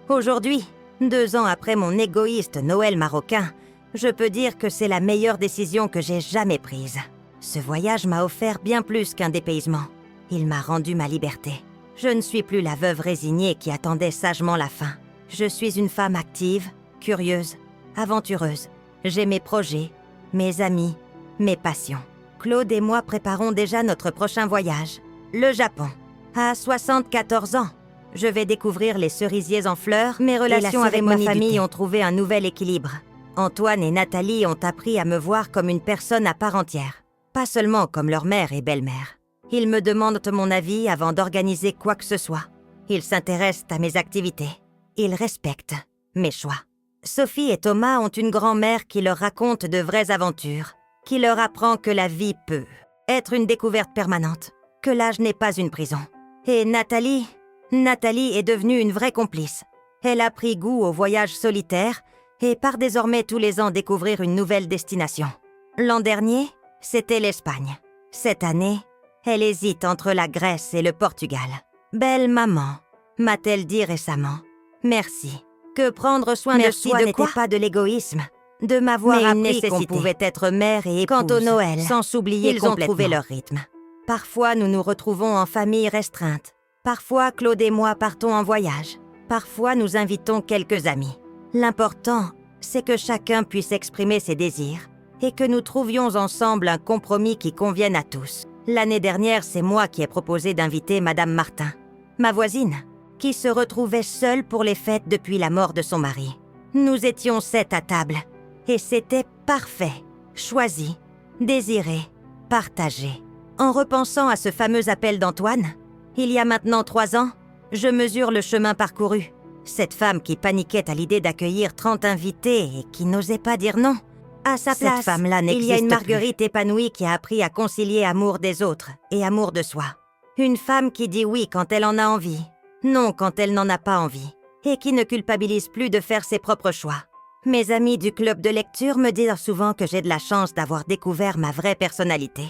Aujourd'hui, 2 ans après mon égoïste Noël marocain, je peux dire que c'est la meilleure décision que j'ai jamais prise. Ce voyage m'a offert bien plus qu'un dépaysement. Il m'a rendu ma liberté. Je ne suis plus la veuve résignée qui attendait sagement la fin. Je suis une femme active, curieuse, aventureuse. J'ai mes projets, mes amis, mes passions. Claude et moi préparons déjà notre prochain voyage, le Japon. À 74 ans, je vais découvrir les cerisiers en fleurs. Mes relations avec ma famille ont trouvé un nouvel équilibre. Antoine et Nathalie ont appris à me voir comme une personne à part entière, pas seulement comme leur mère et belle-mère. Ils me demandent mon avis avant d'organiser quoi que ce soit. Ils s'intéressent à mes activités. Ils respectent mes choix. Sophie et Thomas ont une grand-mère qui leur raconte de vraies aventures, qui leur apprend que la vie peut être une découverte permanente, que l'âge n'est pas une prison. Et Nathalie est devenue une vraie complice. Elle a pris goût au voyage solitaire et part désormais tous les ans découvrir une nouvelle destination. L'an dernier, c'était l'Espagne. Cette année, elle hésite entre la Grèce et le Portugal. Belle maman, m'a-t-elle dit récemment. Merci. Que prendre soin de soi n'était pas de l'égoïsme, de m'avoir appris qu'on pouvait être mère et épouse. Quant au Noël, sans s'oublier, ils ont trouvé leur rythme. Parfois, nous nous retrouvons en famille restreinte. Parfois, Claude et moi partons en voyage. Parfois, nous invitons quelques amis. L'important, c'est que chacun puisse exprimer ses désirs et que nous trouvions ensemble un compromis qui convienne à tous. L'année dernière, c'est moi qui ai proposé d'inviter Madame Martin, ma voisine, qui se retrouvait seule pour les fêtes depuis la mort de son mari. Nous étions 7 à table, et c'était parfait, choisi, désiré, partagé. En repensant à ce fameux appel d'Antoine, il y a maintenant 3 ans, je mesure le chemin parcouru. Cette femme qui paniquait à l'idée d'accueillir 30 invités et qui n'osait pas dire non. À sa place, cette femme-là n'existe plus. Il y a une Marguerite épanouie qui a appris à concilier amour des autres et amour de soi. Une femme qui dit oui quand elle en a envie, non quand elle n'en a pas envie, et qui ne culpabilise plus de faire ses propres choix. Mes amis du club de lecture me disent souvent que j'ai de la chance d'avoir découvert ma vraie personnalité.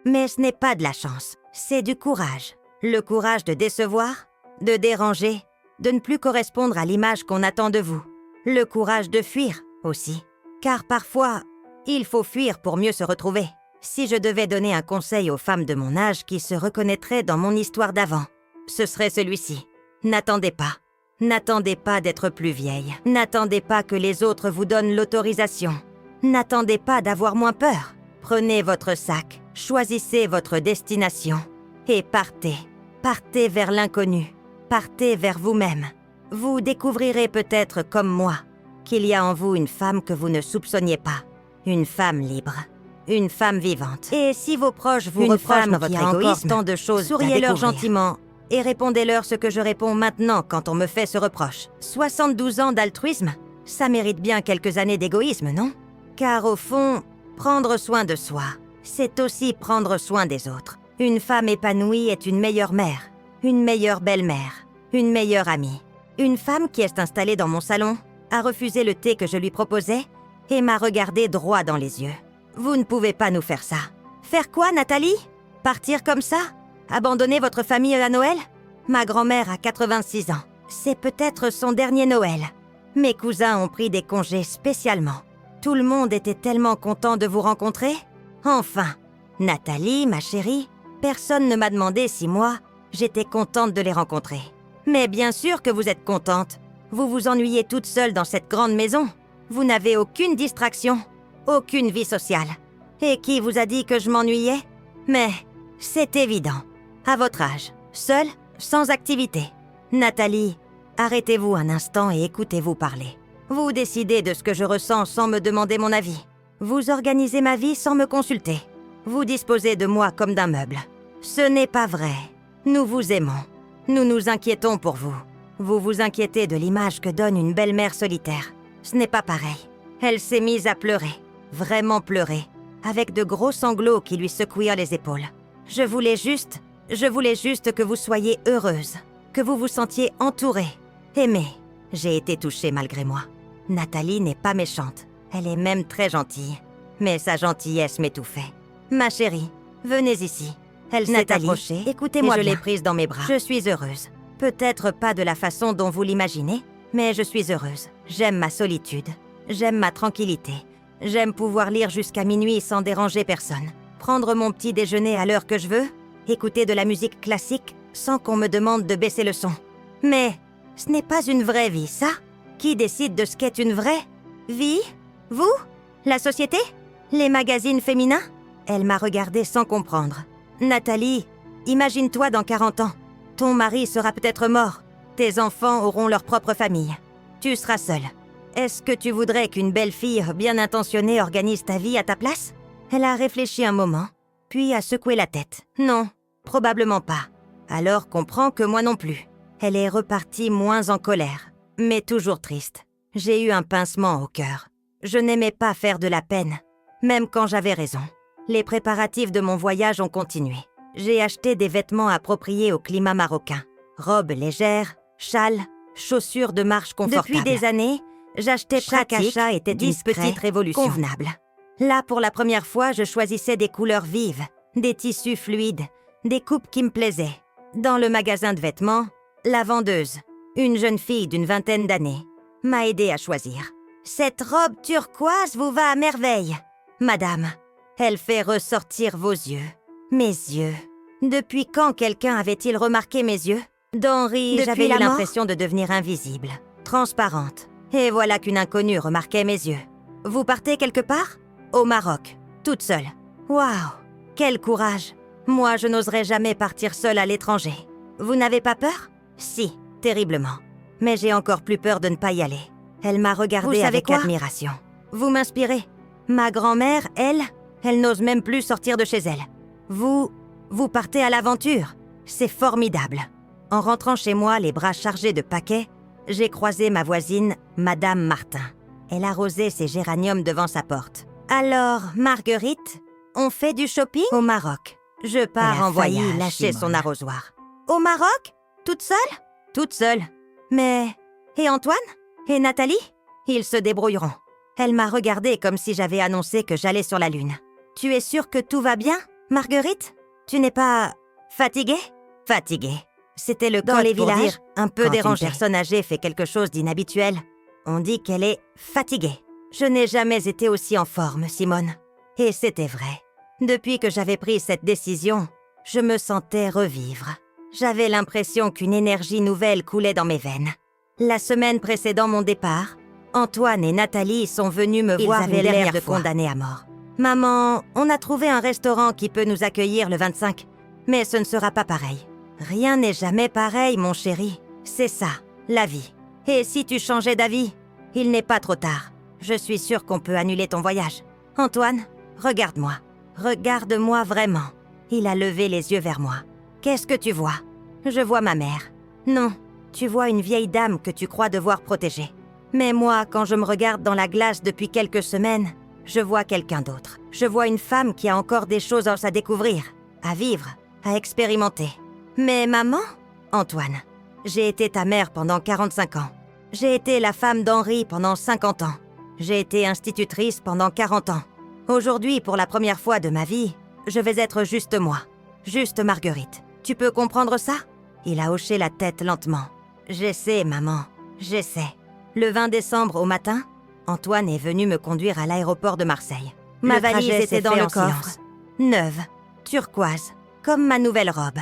Mais ce n'est pas de la chance, c'est du courage. Le courage de décevoir, de déranger, de ne plus correspondre à l'image qu'on attend de vous. Le courage de fuir aussi. Car parfois, il faut fuir pour mieux se retrouver. Si je devais donner un conseil aux femmes de mon âge qui se reconnaîtraient dans mon histoire d'avant, ce serait celui-ci. N'attendez pas. N'attendez pas d'être plus vieille. N'attendez pas que les autres vous donnent l'autorisation. N'attendez pas d'avoir moins peur. Prenez votre sac, choisissez votre destination et partez. Partez vers l'inconnu. Partez vers vous-même. Vous découvrirez peut-être comme moi qu'il y a en vous une femme que vous ne soupçonniez pas. Une femme libre. Une femme vivante. Et si vos proches vous reprochent votre égoïsme, tant de choses, souriez-leur gentiment et répondez-leur ce que je réponds maintenant quand on me fait ce reproche. 72 ans d'altruisme, ça mérite bien quelques années d'égoïsme, non? Car au fond, prendre soin de soi, c'est aussi prendre soin des autres. Une femme épanouie est une meilleure mère, une meilleure belle-mère, une meilleure amie. Une femme qui est installée dans mon salon a refusé le thé que je lui proposais et m'a regardé droit dans les yeux. Vous ne pouvez pas nous faire ça. Faire quoi, Nathalie? Partir comme ça? Abandonner votre famille à Noël? Ma grand-mère a 86 ans. C'est peut-être son dernier Noël. Mes cousins ont pris des congés spécialement. Tout le monde était tellement content de vous rencontrer. Enfin, Nathalie, ma chérie, personne ne m'a demandé si moi, j'étais contente de les rencontrer. Mais bien sûr que vous êtes contente. Vous vous ennuyez toute seule dans cette grande maison. Vous n'avez aucune distraction, aucune vie sociale. Et qui vous a dit que je m'ennuyais? Mais c'est évident. À votre âge, seule, sans activité. Nathalie, arrêtez-vous un instant et écoutez-vous parler. Vous décidez de ce que je ressens sans me demander mon avis. Vous organisez ma vie sans me consulter. Vous disposez de moi comme d'un meuble. Ce n'est pas vrai. Nous vous aimons. Nous nous inquiétons pour vous. Vous vous inquiétez de l'image que donne une belle-mère solitaire. Ce n'est pas pareil. Elle s'est mise à pleurer. Vraiment pleurer. Avec de gros sanglots qui lui secouèrent les épaules. Je voulais juste que vous soyez heureuse. Que vous vous sentiez entourée. Aimée. J'ai été touchée malgré moi. Nathalie n'est pas méchante. Elle est même très gentille. Mais sa gentillesse m'étouffait. Ma chérie, venez ici. Elle s'est approchée, écoutez-moi, et je l'ai prise dans mes bras. Je suis heureuse. Peut-être pas de la façon dont vous l'imaginez, mais je suis heureuse. J'aime ma solitude. J'aime ma tranquillité. J'aime pouvoir lire jusqu'à minuit sans déranger personne. Prendre mon petit déjeuner à l'heure que je veux. Écouter de la musique classique sans qu'on me demande de baisser le son. Mais ce n'est pas une vraie vie, ça? Qui décide de ce qu'est une vraie vie? Vous? La société? Les magazines féminins? Elle m'a regardée sans comprendre. Nathalie, imagine-toi dans 40 ans. Ton mari sera peut-être mort. Tes enfants auront leur propre famille. Tu seras seule. Est-ce que tu voudrais qu'une belle fille bien intentionnée organise ta vie à ta place? Elle a réfléchi un moment, puis a secoué la tête. Non, Probablement pas. Alors comprends que moi non plus. Elle est repartie moins en colère, mais toujours triste. J'ai eu un pincement au cœur. Je n'aimais pas faire de la peine, même quand j'avais raison. Les préparatifs de mon voyage ont continué. J'ai acheté des vêtements appropriés au climat marocain. Robes légères, châles, chaussures de marche confortables. Depuis des années, j'achetais chaque achat était une petite révolution. Convenable. Là, pour la première fois, je choisissais des couleurs vives, des tissus fluides, des coupes qui me plaisaient. Dans le magasin de vêtements, la vendeuse, une jeune fille d'une vingtaine d'années, m'a aidée à choisir. « Cette robe turquoise vous va à merveille, madame. Elle fait ressortir vos yeux. » Mes yeux. Depuis quand quelqu'un avait-il remarqué mes yeux? D'Henri, j'avais eu l'impression de devenir invisible, transparente. Et voilà qu'une inconnue remarquait mes yeux. « Vous partez quelque part ?»« Au Maroc, toute seule. » Waouh, quel courage! Moi, je n'oserais jamais partir seule à l'étranger. Vous n'avez pas peur? Si, terriblement. Mais j'ai encore plus peur de ne pas y aller. Elle m'a regardée avec admiration. Vous m'inspirez. Ma grand-mère, elle n'ose même plus sortir de chez elle. Vous partez à l'aventure. C'est formidable. En rentrant chez moi, les bras chargés de paquets, j'ai croisé ma voisine, Madame Martin. Elle arrosait ses géraniums devant sa porte. Alors, Marguerite, on fait du shopping? Au Maroc. Je pars en voyage, lâcher son arrosoir. Au Maroc? Toute seule? Toute seule. Mais... Et Antoine? Et Nathalie? Ils se débrouilleront. Elle m'a regardée comme si j'avais annoncé que j'allais sur la Lune. Tu es sûre que tout va bien, Marguerite? Tu n'es pas... fatiguée? Fatiguée. C'était le code pour dire un peu dérangée. Quand une personne âgée fait quelque chose d'inhabituel, on dit qu'elle est fatiguée. Je n'ai jamais été aussi en forme, Simone. Et c'était vrai. Depuis que j'avais pris cette décision, je me sentais revivre. J'avais l'impression qu'une énergie nouvelle coulait dans mes veines. La semaine précédant mon départ, Antoine et Nathalie sont venus me voir une dernière fois. Condamnés à mort. « Maman, on a trouvé un restaurant qui peut nous accueillir le 25, mais ce ne sera pas pareil. » Rien n'est jamais pareil, mon chéri. C'est ça, la vie. Et si tu changeais d'avis, il n'est pas trop tard. Je suis sûre qu'on peut annuler ton voyage. Antoine, regarde-moi. Regarde-moi vraiment. Il a levé les yeux vers moi. Qu'est-ce que tu vois? Je vois ma mère. Non, tu vois une vieille dame que tu crois devoir protéger. Mais moi, quand je me regarde dans la glace depuis quelques semaines, je vois quelqu'un d'autre. Je vois une femme qui a encore des choses à découvrir, à vivre, à expérimenter. Mais maman, Antoine, j'ai été ta mère pendant 45 ans. J'ai été la femme d'Henri pendant 50 ans. J'ai été institutrice pendant 40 ans. Aujourd'hui, pour la première fois de ma vie, je vais être juste moi. Juste Marguerite. Tu peux comprendre ça? Il a hoché la tête lentement. J'essaie, maman. J'essaie. Le 20 décembre au matin, Antoine est venu me conduire à l'aéroport de Marseille. Ma valise était dans le coffre. Neuve, turquoise, comme ma nouvelle robe.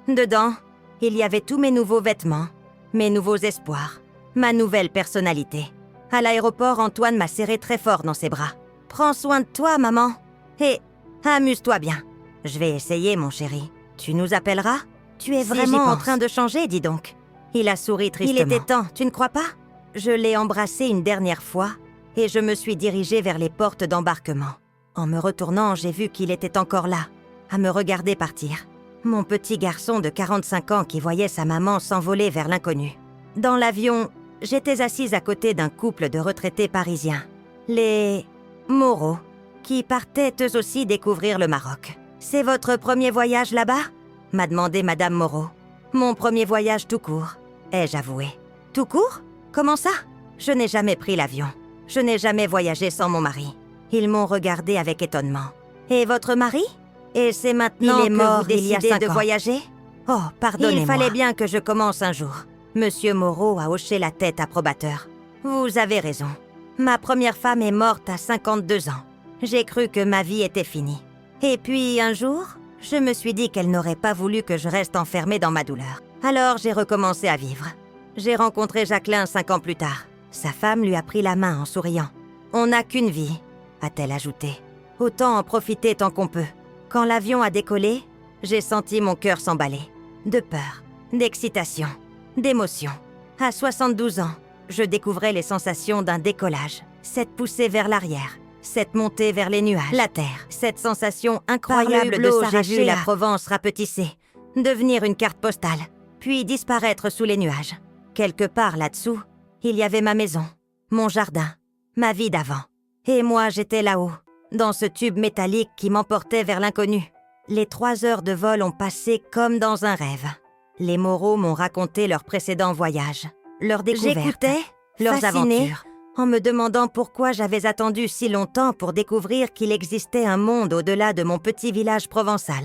Dedans, il y avait tous mes nouveaux vêtements, mes nouveaux espoirs, ma nouvelle personnalité. À l'aéroport, Antoine m'a serré très fort dans ses bras. « Prends soin de toi, maman. Et amuse-toi bien. » Je vais essayer, mon chéri. Tu nous appelleras? Tu es vraiment en train de changer, dis donc. Il a souri tristement. Il était temps, tu ne crois pas? Je l'ai embrassé une dernière fois et je me suis dirigée vers les portes d'embarquement. En me retournant, j'ai vu qu'il était encore là, à me regarder partir. Mon petit garçon de 45 ans qui voyait sa maman s'envoler vers l'inconnu. Dans l'avion, j'étais assise à côté d'un couple de retraités parisiens. Les Moreau, qui partaient eux aussi découvrir le Maroc. « C'est votre premier voyage là-bas ?» m'a demandé Madame Moreau. « Mon premier voyage tout court, ai-je avoué. »« Tout court? Comment ça? Je n'ai jamais pris l'avion. Je n'ai jamais voyagé sans mon mari. » Ils m'ont regardé avec étonnement. « Et votre mari? Et c'est maintenant que vous décidez de voyager? » Oh, pardonnez-moi. Il fallait bien que je commence un jour. Monsieur Moreau a hoché la tête approbateur. « Vous avez raison. Ma première femme est morte à 52 ans. J'ai cru que ma vie était finie. Et puis, un jour, je me suis dit qu'elle n'aurait pas voulu que je reste enfermée dans ma douleur. Alors, j'ai recommencé à vivre. J'ai rencontré Jacqueline 5 ans plus tard. Sa femme lui a pris la main en souriant. « On n'a qu'une vie, » a-t-elle ajouté. « Autant en profiter tant qu'on peut. » Quand l'avion a décollé, j'ai senti mon cœur s'emballer. De peur, d'excitation, d'émotion. À 72 ans, je découvrais les sensations d'un décollage. Cette poussée vers l'arrière, cette montée vers les nuages, la terre. Cette sensation incroyable de s'arracher, la Provence rapetissée, devenir une carte postale, puis disparaître sous les nuages. Quelque part là-dessous, il y avait ma maison, mon jardin, ma vie d'avant. Et moi, j'étais là-haut, dans ce tube métallique qui m'emportait vers l'inconnu. Les 3 heures de vol ont passé comme dans un rêve. Les Moreau m'ont raconté leur précédent voyage, leurs découvertes, J'écoutais, leurs fascinée, aventures, en me demandant pourquoi j'avais attendu si longtemps pour découvrir qu'il existait un monde au-delà de mon petit village provençal.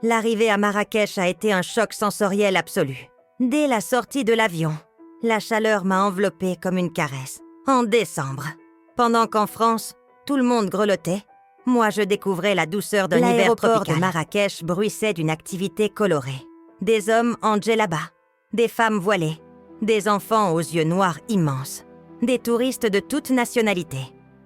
L'arrivée à Marrakech a été un choc sensoriel absolu. Dès la sortie de l'avion, la chaleur m'a enveloppée comme une caresse. En décembre, pendant qu'en France, tout le monde grelottait, moi je découvrais la douceur d'un hiver L'aéroport tropical. De Marrakech bruissait d'une activité colorée. Des hommes en djellaba, des femmes voilées, des enfants aux yeux noirs immenses, des touristes de toute nationalité.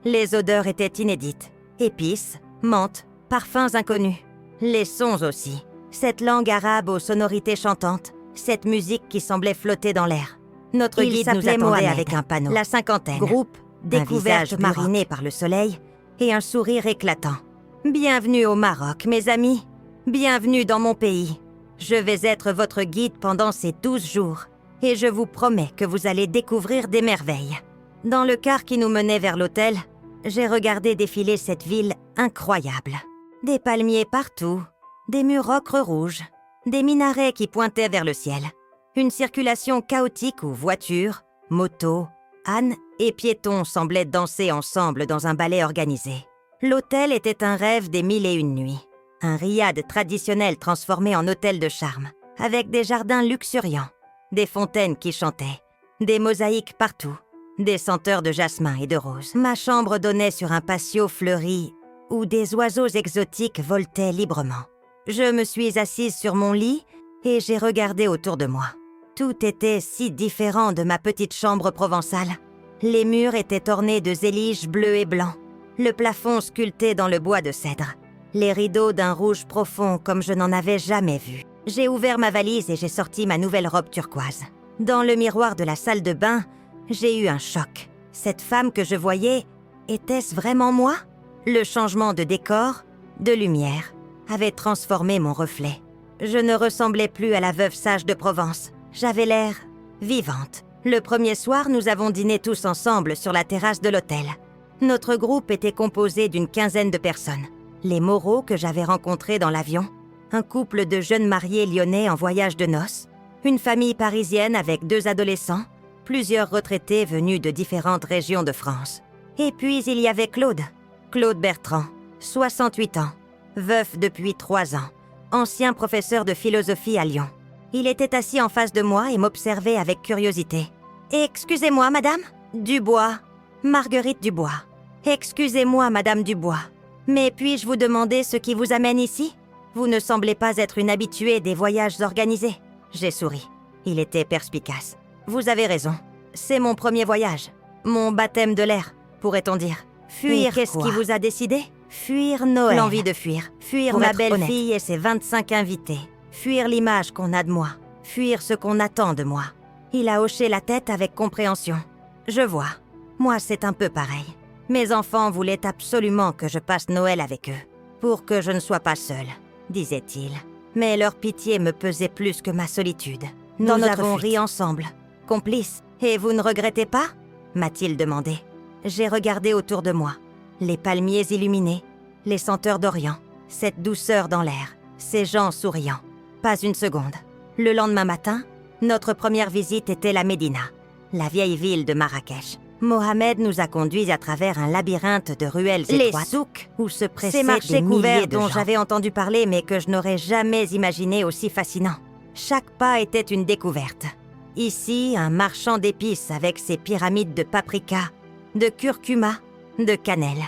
Les odeurs étaient inédites. Épices, menthe, parfums inconnus. Les sons aussi. Cette langue arabe aux sonorités chantantes, cette musique qui semblait flotter dans l'air. Notre Il guide nous s'appelait attendait Mohamed. avec un panneau. La cinquantaine. Groupe, Découverte découverte mariné par le soleil et un sourire éclatant. Bienvenue au Maroc, mes amis. Bienvenue dans mon pays. Je vais être votre guide pendant ces 12 jours et je vous promets que vous allez découvrir des merveilles. Dans le car qui nous menait vers l'hôtel, j'ai regardé défiler cette ville incroyable. Des palmiers partout, des murs ocre rouge, des minarets qui pointaient vers le ciel. Une circulation chaotique où voitures, motos, ânes et piétons semblaient danser ensemble dans un ballet organisé. L'hôtel était un rêve des 1001 nuits. Un riad traditionnel transformé en hôtel de charme, avec des jardins luxuriants, des fontaines qui chantaient, des mosaïques partout, des senteurs de jasmin et de rose. Ma chambre donnait sur un patio fleuri où des oiseaux exotiques voltaient librement. Je me suis assise sur mon lit et j'ai regardé autour de moi. Tout était si différent de ma petite chambre provençale. Les murs étaient ornés de zéliges bleus et blancs, le plafond sculpté dans le bois de cèdre, les rideaux d'un rouge profond comme je n'en avais jamais vu. J'ai ouvert ma valise et j'ai sorti ma nouvelle robe turquoise. Dans le miroir de la salle de bain, j'ai eu un choc. Cette femme que je voyais, était-ce vraiment moi? Le changement de décor, de lumière, avait transformé mon reflet. Je ne ressemblais plus à la veuve sage de Provence. J'avais l'air vivante. Le premier soir, nous avons dîné tous ensemble sur la terrasse de l'hôtel. Notre groupe était composé d'une quinzaine de personnes. Les Moreau que j'avais rencontrés dans l'avion, un couple de jeunes mariés lyonnais en voyage de noces, une famille parisienne avec 2 adolescents, plusieurs retraités venus de différentes régions de France. Et puis il y avait Claude Bertrand, 68 ans, veuf depuis 3 ans, ancien professeur de philosophie à Lyon. Il était assis en face de moi et m'observait avec curiosité. « Excusez-moi, madame ?»« Dubois, Marguerite Dubois. »« Excusez-moi, madame Dubois, mais puis-je vous demander ce qui vous amène ici? Vous ne semblez pas être une habituée des voyages organisés. » J'ai souri. Il était perspicace. « Vous avez raison. C'est mon premier voyage. Mon baptême de l'air, pourrait-on dire. Fuir, qu'est-ce qui vous a décidé? Fuir Noël. L'envie de fuir. Fuir ma belle-fille et ses 25 invités. Fuir l'image qu'on a de moi. Fuir ce qu'on attend de moi. » Il a hoché la tête avec compréhension. « Je vois. Moi, c'est un peu pareil. Mes enfants voulaient absolument que je passe Noël avec eux, pour que je ne sois pas seule, disait-il. Mais leur pitié me pesait plus que ma solitude. Nous avons ri ensemble, complices. Et vous ne regrettez pas? M'a-t-il demandé. J'ai regardé autour de moi. Les palmiers illuminés, les senteurs d'Orient, cette douceur dans l'air, ces gens souriants. Pas une seconde. Le lendemain matin, notre première visite était la Médina, la vieille ville de Marrakech. Mohamed nous a conduits à travers un labyrinthe de ruelles étroites. Les souks, où se pressaient ces marchés couverts dont j'avais entendu parler mais que je n'aurais jamais imaginé aussi fascinant. Chaque pas était une découverte. Ici, un marchand d'épices avec ses pyramides de paprika, de curcuma, de cannelle.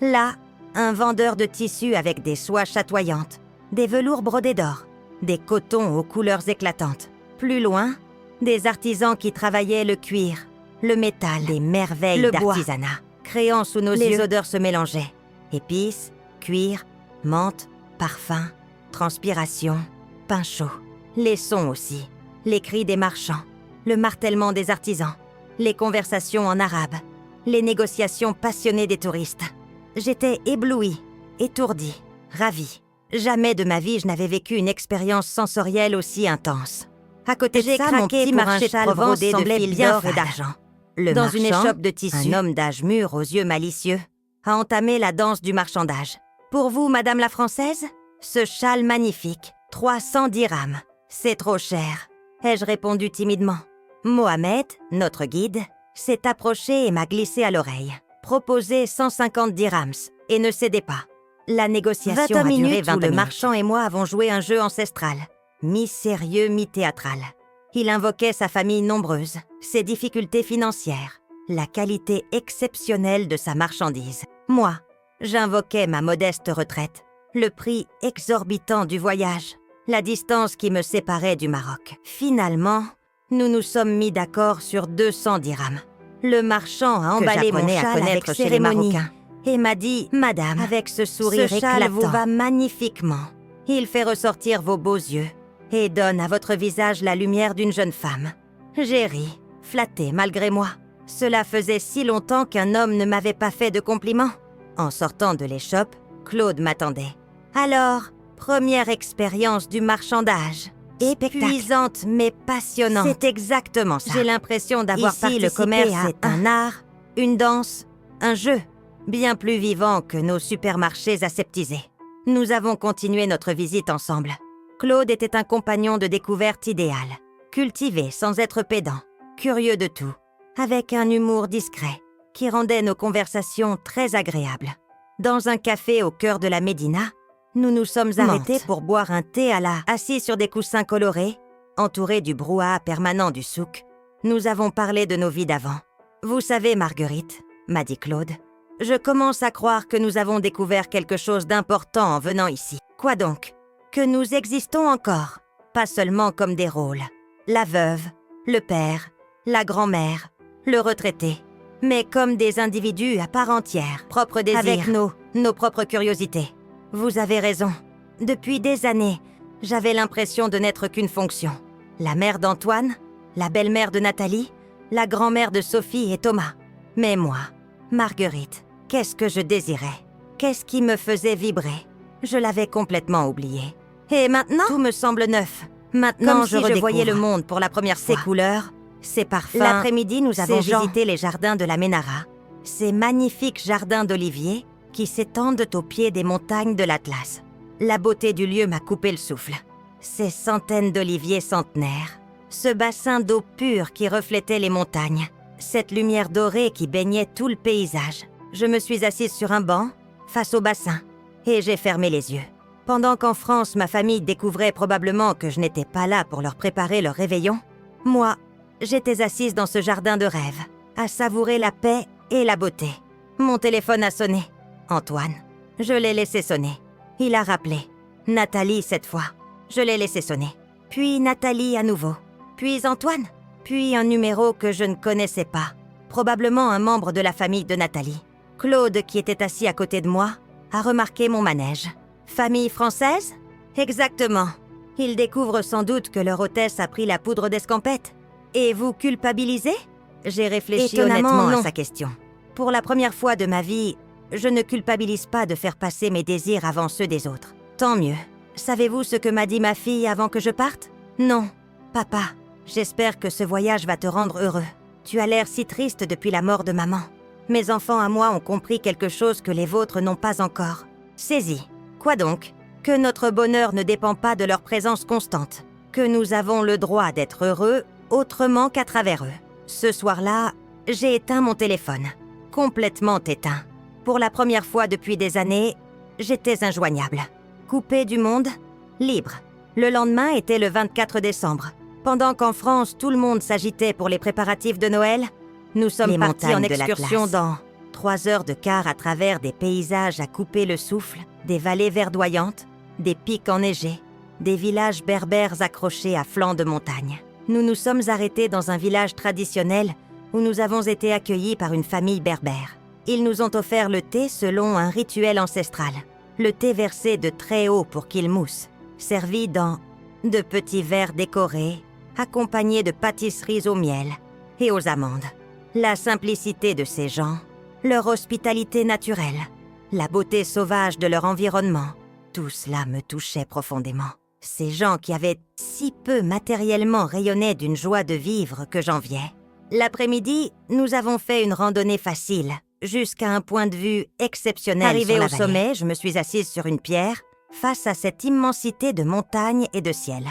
Là, un vendeur de tissus avec des soies chatoyantes, des velours brodés d'or, des cotons aux couleurs éclatantes. Plus loin, des artisans qui travaillaient le cuir, le métal, des merveilles d'artisanat, créant sous nos yeux. Les odeurs se mélangeaient. Épices, cuir, menthe, parfum, transpiration, pain chaud. Les sons aussi, les cris des marchands, le martèlement des artisans, les conversations en arabe, les négociations passionnées des touristes. J'étais éblouie, étourdie, ravie. Jamais de ma vie je n'avais vécu une expérience sensorielle aussi intense. À côté de ça, mon petit marché de Provence semblait bien d'or et d'argent. Dans une échoppe de tissu, un homme d'âge mûr aux yeux malicieux a entamé la danse du marchandage. Pour vous, Madame la Française, ce châle magnifique, 300 dirhams, c'est trop cher, ai-je répondu timidement. Mohamed, notre guide, s'est approché et m'a glissé à l'oreille. Proposez 150 dirhams et ne cédez pas. La négociation a duré 20 minutes. Le marchand et moi avons joué un jeu ancestral, mi-sérieux, mi-théâtral. Il invoquait sa famille nombreuse, ses difficultés financières, la qualité exceptionnelle de sa marchandise. Moi, j'invoquais ma modeste retraite, le prix exorbitant du voyage, la distance qui me séparait du Maroc. Finalement, nous nous sommes mis d'accord sur 200 dirhams. Le marchand a emballé mon châle avec cérémonie et m'a dit « Madame, avec ce sourire éclatant, ce châle vous va magnifiquement. Il fait ressortir vos beaux yeux et donne à votre visage la lumière d'une jeune femme. » J'ai ri, flatté malgré moi. Cela faisait si longtemps qu'un homme ne m'avait pas fait de compliments. En sortant de l'échoppe, Claude m'attendait. Alors, première expérience du marchandage. Épuisante mais passionnante. C'est exactement ça. J'ai l'impression d'avoir participé. Le commerce est un art, une danse, un jeu, bien plus vivant que nos supermarchés aseptisés. Nous avons continué notre visite ensemble. Claude était un compagnon de découverte idéal, cultivé sans être pédant, curieux de tout, avec un humour discret qui rendait nos conversations très agréables. Dans un café au cœur de la Médina, nous nous sommes arrêtés pour boire un thé assis sur des coussins colorés, entourés du brouhaha permanent du souk. Nous avons parlé de nos vies d'avant. « Vous savez, Marguerite, » m'a dit Claude, « je commence à croire que nous avons découvert quelque chose d'important en venant ici. » « Quoi donc ? Que nous existons encore, pas seulement comme des rôles. La veuve, le père, la grand-mère, le retraité, mais comme des individus à part entière, propres désirs, avec nos propres curiosités. Vous avez raison. Depuis des années, j'avais l'impression de n'être qu'une fonction. La mère d'Antoine, la belle-mère de Nathalie, la grand-mère de Sophie et Thomas. Mais moi, Marguerite, qu'est-ce que je désirais? Qu'est-ce qui me faisait vibrer? Je l'avais complètement oublié. Et maintenant, tout me semble neuf. Maintenant, je revoyais le monde pour la première fois. Ses couleurs, ses parfums. L'après-midi, nous avons visité les jardins de la Ménara, ces magnifiques jardins d'oliviers qui s'étendent au pied des montagnes de l'Atlas. La beauté du lieu m'a coupé le souffle. Ces centaines d'oliviers centenaires, ce bassin d'eau pure qui reflétait les montagnes, cette lumière dorée qui baignait tout le paysage. Je me suis assise sur un banc, face au bassin, et j'ai fermé les yeux. Pendant qu'en France, ma famille découvrait probablement que je n'étais pas là pour leur préparer leur réveillon, moi, j'étais assise dans ce jardin de rêve, à savourer la paix et la beauté. Mon téléphone a sonné. Antoine. Je l'ai laissé sonner. Il a rappelé. Nathalie cette fois. Je l'ai laissé sonner. Puis Nathalie à nouveau. Puis Antoine. Puis un numéro que je ne connaissais pas. Probablement un membre de la famille de Nathalie. Claude, qui était assis à côté de moi, a remarqué mon manège. Famille française? Exactement. Ils découvrent sans doute que leur hôtesse a pris la poudre d'escampette. Et vous culpabilisez? J'ai réfléchi honnêtement à sa question. Pour la première fois de ma vie, je ne culpabilise pas de faire passer mes désirs avant ceux des autres. Tant mieux. Savez-vous ce que m'a dit ma fille avant que je parte? Non. Papa, j'espère que ce voyage va te rendre heureux. Tu as l'air si triste depuis la mort de maman. Mes enfants à moi ont compris quelque chose que les vôtres n'ont pas encore. Saisis. Quoi donc? Que notre bonheur ne dépend pas de leur présence constante. Que nous avons le droit d'être heureux autrement qu'à travers eux. Ce soir-là, j'ai éteint mon téléphone. Complètement éteint. Pour la première fois depuis des années, j'étais injoignable. Coupé du monde, libre. Le lendemain était le 24 décembre. Pendant qu'en France, tout le monde s'agitait pour les préparatifs de Noël, nous sommes partis en excursion dans 3 heures de car à travers des paysages à couper le souffle, des vallées verdoyantes, des pics enneigés, des villages berbères accrochés à flanc de montagne. Nous nous sommes arrêtés dans un village traditionnel où nous avons été accueillis par une famille berbère. Ils nous ont offert le thé selon un rituel ancestral. Le thé versé de très haut pour qu'il mousse, servi dans de petits verres décorés, accompagnés de pâtisseries au miel et aux amandes. La simplicité de ces gens, leur hospitalité naturelle, la beauté sauvage de leur environnement, Tout cela me touchait profondément. Ces gens qui avaient si peu matériellement rayonnaient d'une joie de vivre que j'enviais. L'après-midi, nous avons fait une randonnée facile, jusqu'à un point de vue exceptionnel. Arrivée au sommet, je me suis assise sur une pierre, face à cette immensité de montagnes et de ciel.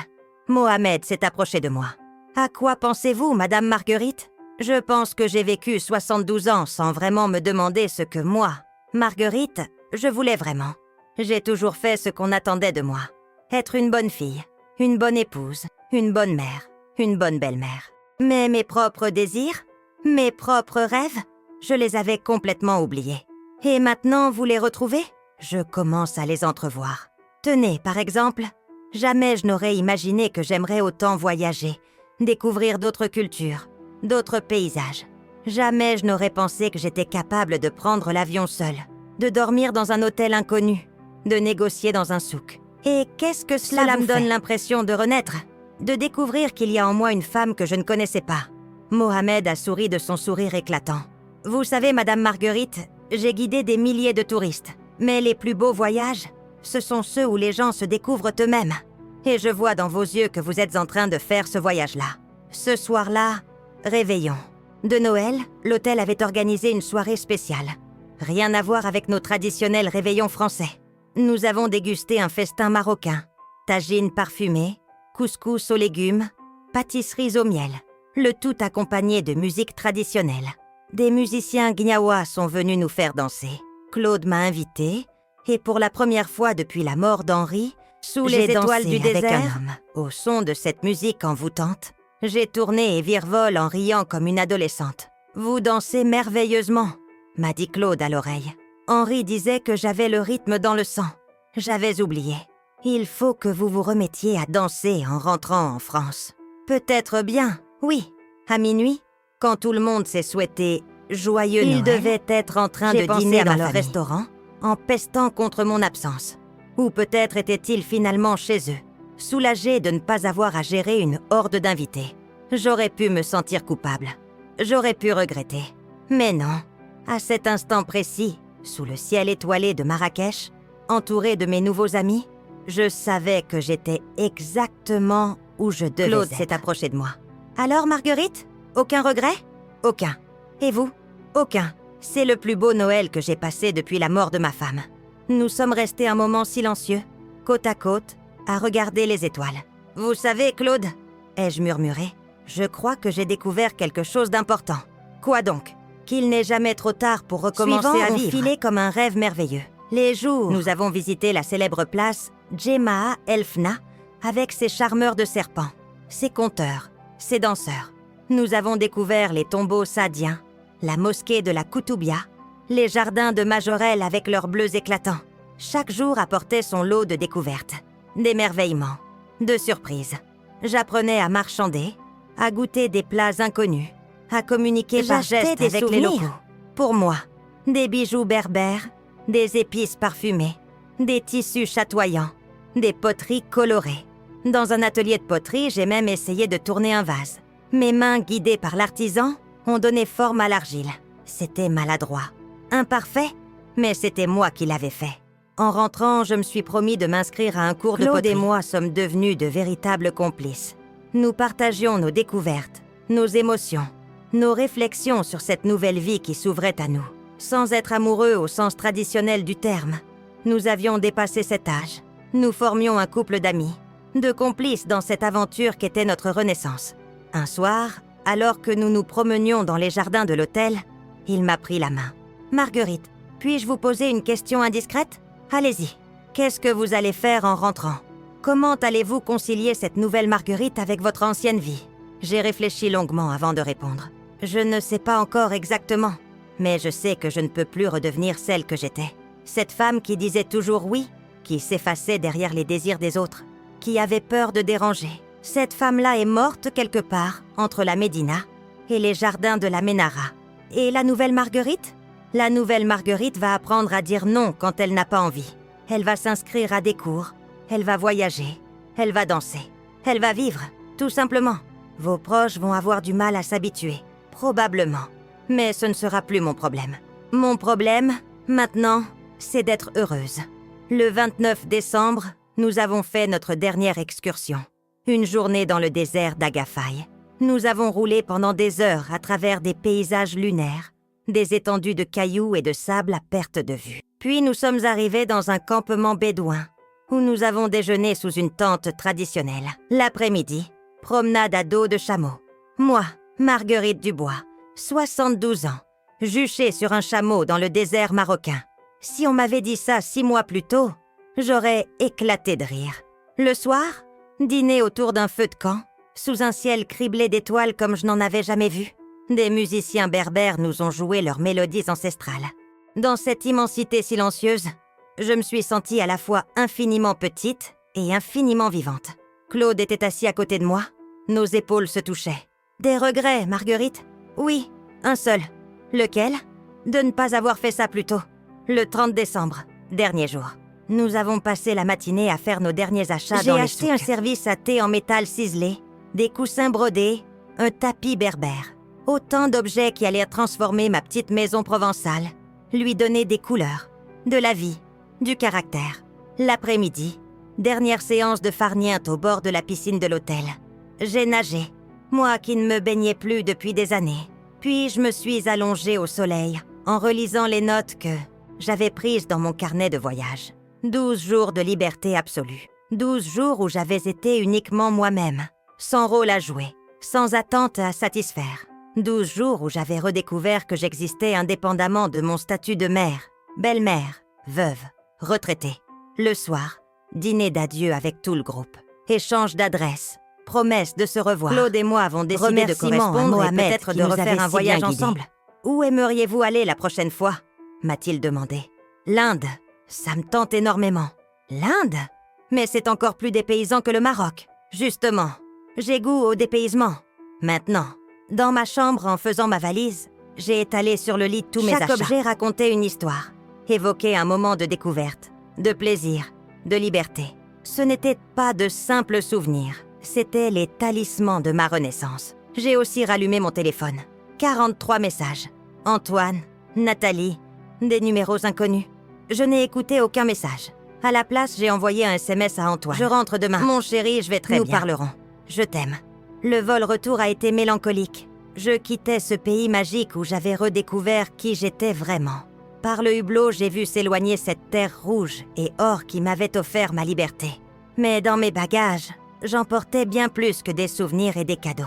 Mohamed s'est approché de moi. « À quoi pensez-vous, Madame Marguerite ?» Je pense que j'ai vécu 72 ans sans vraiment me demander ce que moi, Marguerite, je voulais vraiment. J'ai toujours fait ce qu'on attendait de moi. Être une bonne fille, une bonne épouse, une bonne mère, une bonne belle-mère. Mais mes propres désirs, mes propres rêves, je les avais complètement oubliés. Et maintenant, vous les retrouvez? Je commence à les entrevoir. Tenez, par exemple, jamais je n'aurais imaginé que j'aimerais autant voyager, découvrir d'autres cultures, d'autres paysages. Jamais je n'aurais pensé que j'étais capable de prendre l'avion seule, de dormir dans un hôtel inconnu, de négocier dans un souk. Et qu'est-ce que cela me donne l'impression de renaître, de découvrir qu'il y a en moi une femme que je ne connaissais pas. Mohamed a souri de son sourire éclatant. Vous savez, Madame Marguerite, j'ai guidé des milliers de touristes. Mais les plus beaux voyages, ce sont ceux où les gens se découvrent eux-mêmes. Et je vois dans vos yeux que vous êtes en train de faire ce voyage-là. Ce soir-là, réveillon. De Noël, l'hôtel avait organisé une soirée spéciale. Rien à voir avec nos traditionnels réveillons français. Nous avons dégusté un festin marocain, tagines parfumées, couscous aux légumes, pâtisseries au miel, le tout accompagné de musique traditionnelle. Des musiciens gnawa sont venus nous faire danser. Claude m'a invité, et pour la première fois depuis la mort d'Henri, sous les étoiles du désert, au son de cette musique envoûtante, j'ai tourné et virevole en riant comme une adolescente. « Vous dansez merveilleusement », m'a dit Claude à l'oreille. Henri disait que j'avais le rythme dans le sang. J'avais oublié. Il faut que vous vous remettiez à danser en rentrant en France. Peut-être bien, oui. À minuit, quand tout le monde s'est souhaité joyeux Noël, ils devaient être en train de dîner dans leur restaurant, en pestant contre mon absence. Ou peut-être étaient-ils finalement chez eux, soulagés de ne pas avoir à gérer une horde d'invités. J'aurais pu me sentir coupable. J'aurais pu regretter. Mais non. À cet instant précis, sous le ciel étoilé de Marrakech, entouré de mes nouveaux amis, je savais que j'étais exactement où je devais être. Claude s'est approché de moi. « Alors, Marguerite, aucun regret ?»« Aucun. Et vous ?»« Aucun. C'est le plus beau Noël que j'ai passé depuis la mort de ma femme. » Nous sommes restés un moment silencieux, côte à côte, à regarder les étoiles. « Vous savez, Claude, » ai-je murmuré, « je crois que j'ai découvert quelque chose d'important. »« Quoi donc ?»« Qu'il n'est jamais trop tard pour recommencer à vivre. » Filé comme un rêve merveilleux. Les jours, nous avons visité la célèbre place Djemaa El Fna avec ses charmeurs de serpents, ses conteurs, ses danseurs. Nous avons découvert les tombeaux saadiens, la mosquée de la Koutoubia, les jardins de Majorelle avec leurs bleus éclatants. Chaque jour apportait son lot de découvertes, d'émerveillements, de surprises. J'apprenais à marchander, à goûter des plats inconnus, à communiquer par gestes avec les locaux. Pour moi, des bijoux berbères, des épices parfumées, des tissus chatoyants, des poteries colorées. Dans un atelier de poterie, j'ai même essayé de tourner un vase. Mes mains, guidées par l'artisan, ont donné forme à l'argile. C'était maladroit, imparfait, mais c'était moi qui l'avais fait. En rentrant, je me suis promis de m'inscrire à un cours de poterie. Claude et moi sommes devenus de véritables complices. Nous partagions nos découvertes, nos émotions, nos réflexions sur cette nouvelle vie qui s'ouvrait à nous. Sans être amoureux au sens traditionnel du terme, nous avions dépassé cet âge. Nous formions un couple d'amis, de complices dans cette aventure qu'était notre renaissance. Un soir, alors que nous nous promenions dans les jardins de l'hôtel, il m'a pris la main. « Marguerite, puis-je vous poser une question indiscrète ? Allez-y. Qu'est-ce que vous allez faire en rentrant ? Comment allez-vous concilier cette nouvelle Marguerite avec votre ancienne vie ?» J'ai réfléchi longuement avant de répondre. Je ne sais pas encore exactement, mais je sais que je ne peux plus redevenir celle que j'étais. Cette femme qui disait toujours oui, qui s'effaçait derrière les désirs des autres, qui avait peur de déranger. Cette femme-là est morte quelque part entre la Médina et les jardins de la Ménara. Et la nouvelle Marguerite ? La nouvelle Marguerite va apprendre à dire non quand elle n'a pas envie. Elle va s'inscrire à des cours, elle va voyager, elle va danser, elle va vivre, tout simplement. Vos proches vont avoir du mal à s'habituer, probablement. Mais ce ne sera plus mon problème. Mon problème, maintenant, c'est d'être heureuse. Le 29 décembre, nous avons fait notre dernière excursion. Une journée dans le désert d'Agafay. Nous avons roulé pendant des heures à travers des paysages lunaires, des étendues de cailloux et de sable à perte de vue. Puis nous sommes arrivés dans un campement bédouin, où nous avons déjeuné sous une tente traditionnelle. L'après-midi, promenade à dos de chameau. Moi, Marguerite Dubois, 72 ans, juchée sur un chameau dans le désert marocain. Si on m'avait dit ça 6 mois plus tôt, j'aurais éclaté de rire. Le soir, dîner autour d'un feu de camp, sous un ciel criblé d'étoiles comme je n'en avais jamais vu. Des musiciens berbères nous ont joué leurs mélodies ancestrales. Dans cette immensité silencieuse, je me suis sentie à la fois infiniment petite et infiniment vivante. Claude était assis à côté de moi. Nos épaules se touchaient. Des regrets, Marguerite? Oui, un seul. Lequel? De ne pas avoir fait ça plus tôt. Le 30 décembre, dernier jour. Nous avons passé la matinée à faire nos derniers achats dans les souks. J'ai acheté un service à thé en métal ciselé, des coussins brodés, un tapis berbère. Autant d'objets qui allaient transformer ma petite maison provençale, lui donner des couleurs, de la vie, du caractère. L'après-midi, dernière séance de farniente au bord de la piscine de l'hôtel. J'ai nagé, moi qui ne me baignais plus depuis des années. Puis je me suis allongée au soleil en relisant les notes que j'avais prises dans mon carnet de voyage. 12 jours de liberté absolue. 12 jours où j'avais été uniquement moi-même, sans rôle à jouer, sans attente à satisfaire. 12 jours où j'avais redécouvert que j'existais indépendamment de mon statut de mère, belle-mère, veuve, retraitée. Le soir, dîner d'adieu avec tout le groupe. Échange d'adresses, promesse de se revoir. Claude et moi avons décidé de correspondre et peut-être de refaire un voyage ensemble. Où aimeriez-vous aller la prochaine fois? M'a-t-il demandé. L'Inde. Ça me tente énormément. L'Inde? Mais c'est encore plus dépaysant que le Maroc. Justement, j'ai goût au dépaysement. Maintenant, dans ma chambre en faisant ma valise, j'ai étalé sur le lit tous mes achats. Chaque objet racontait une histoire, évoquait un moment de découverte, de plaisir, de liberté. Ce n'étaient pas de simples souvenirs, c'étaient les talismans de ma renaissance. J'ai aussi rallumé mon téléphone. 43 messages. Antoine, Nathalie, des numéros inconnus. Je n'ai écouté aucun message. À la place, j'ai envoyé un SMS à Antoine. Je rentre demain. Mon chéri, je vais très bien. Nous parlerons. Je t'aime. Le vol retour a été mélancolique. Je quittais ce pays magique où j'avais redécouvert qui j'étais vraiment. Par le hublot, j'ai vu s'éloigner cette terre rouge et or qui m'avait offert ma liberté. Mais dans mes bagages, j'emportais bien plus que des souvenirs et des cadeaux.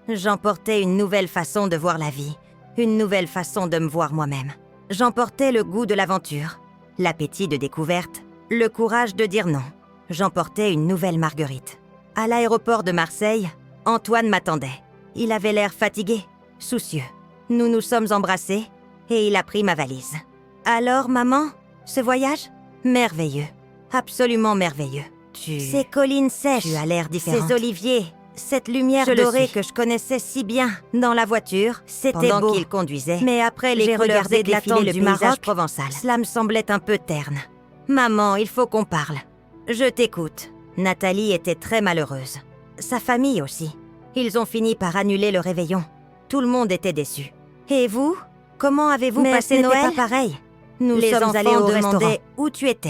J'emportais une nouvelle façon de voir la vie, une nouvelle façon de me voir moi-même. J'emportais le goût de l'aventure, l'appétit de découverte, le courage de dire non. J'emportais une nouvelle Marguerite. À l'aéroport de Marseille, Antoine m'attendait. Il avait l'air fatigué, soucieux. Nous nous sommes embrassés et il a pris ma valise. Alors, maman, ce voyage? Merveilleux. Absolument merveilleux. Ces collines sèches, tu as l'air différente. Ces oliviers, cette lumière dorée que je connaissais si bien dans la voiture, c'était beau. Pendant qu'il conduisait. Mais après les couleurs éclatantes du paysage provençal, cela me semblait un peu terne. Maman, il faut qu'on parle. Je t'écoute. Nathalie était très malheureuse. Sa famille aussi. Ils ont fini par annuler le réveillon. Tout le monde était déçu. Et vous? Comment avez-vous passé Noël? Pas pareil. Nous sommes allés au restaurant. Où tu étais?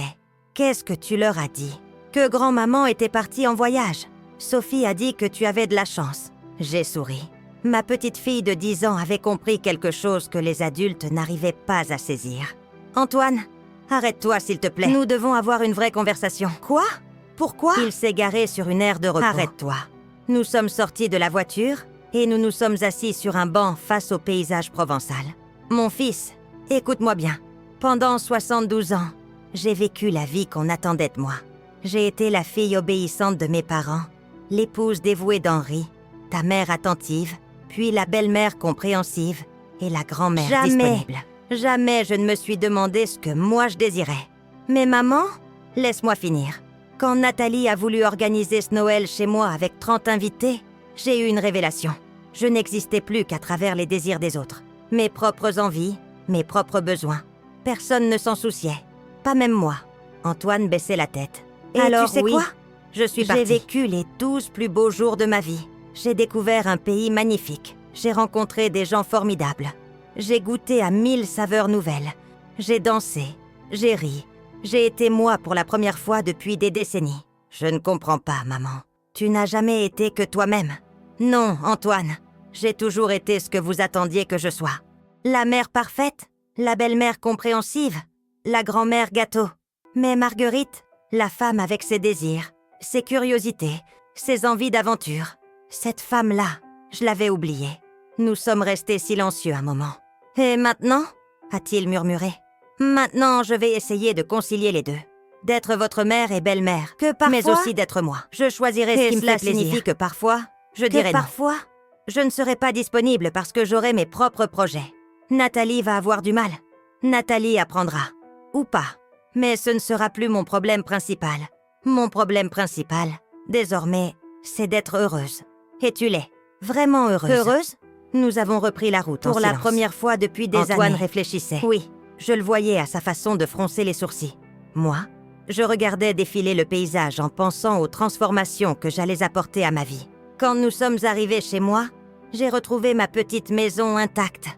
Qu'est-ce que tu leur as dit? Que grand-maman était partie en voyage. Sophie a dit que tu avais de la chance. J'ai souri. Ma petite fille de 10 ans avait compris quelque chose que les adultes n'arrivaient pas à saisir. Antoine, arrête-toi s'il te plaît. Nous devons avoir une vraie conversation. Quoi? Pourquoi? Il s'est garé sur une aire de repos. Arrête-toi. Nous sommes sortis de la voiture et nous nous sommes assis sur un banc face au paysage provençal. Mon fils, écoute-moi bien. Pendant 72 ans, j'ai vécu la vie qu'on attendait de moi. J'ai été la fille obéissante de mes parents, l'épouse dévouée d'Henri, ta mère attentive, puis la belle-mère compréhensive et la grand-mère disponible. Jamais je ne me suis demandé ce que moi je désirais. Mais maman, laisse-moi finir. Quand Nathalie a voulu organiser ce Noël chez moi avec 30 invités, j'ai eu une révélation. Je n'existais plus qu'à travers les désirs des autres. Mes propres envies, mes propres besoins. Personne ne s'en souciait. Pas même moi. Antoine baissait la tête. Et alors, tu sais quoi? Je suis partie. J'ai vécu les 12 plus beaux jours de ma vie. J'ai découvert un pays magnifique. J'ai rencontré des gens formidables. J'ai goûté à 1000 saveurs nouvelles. J'ai dansé, j'ai ri, J'ai été moi pour la première fois depuis des décennies. Je ne comprends pas, maman. Tu n'as jamais été que toi-même. Non, Antoine. J'ai toujours été ce que vous attendiez que je sois. La mère parfaite, la belle-mère compréhensive, la grand-mère gâteau. Mais Marguerite, la femme avec ses désirs, ses curiosités, ses envies d'aventure. Cette femme-là, je l'avais oubliée. Nous sommes restés silencieux un moment. « Et maintenant ?» a-t-il murmuré. « Maintenant, je vais essayer de concilier les deux. D'être votre mère et belle-mère, mais aussi d'être moi. Je choisirai ce qui me fait plaisir. Signifie que parfois, je dirai non. Parfois, je ne serai pas disponible parce que j'aurai mes propres projets. Nathalie va avoir du mal. Nathalie apprendra. Ou pas. Mais ce ne sera plus mon problème principal. Mon problème principal, désormais, c'est d'être heureuse. Et tu l'es. Vraiment heureuse. Heureuse ? Nous avons repris la route pour la première fois depuis des années. Antoine réfléchissait. Oui, je le voyais à sa façon de froncer les sourcils. Moi, je regardais défiler le paysage en pensant aux transformations que j'allais apporter à ma vie. Quand nous sommes arrivés chez moi, j'ai retrouvé ma petite maison intacte.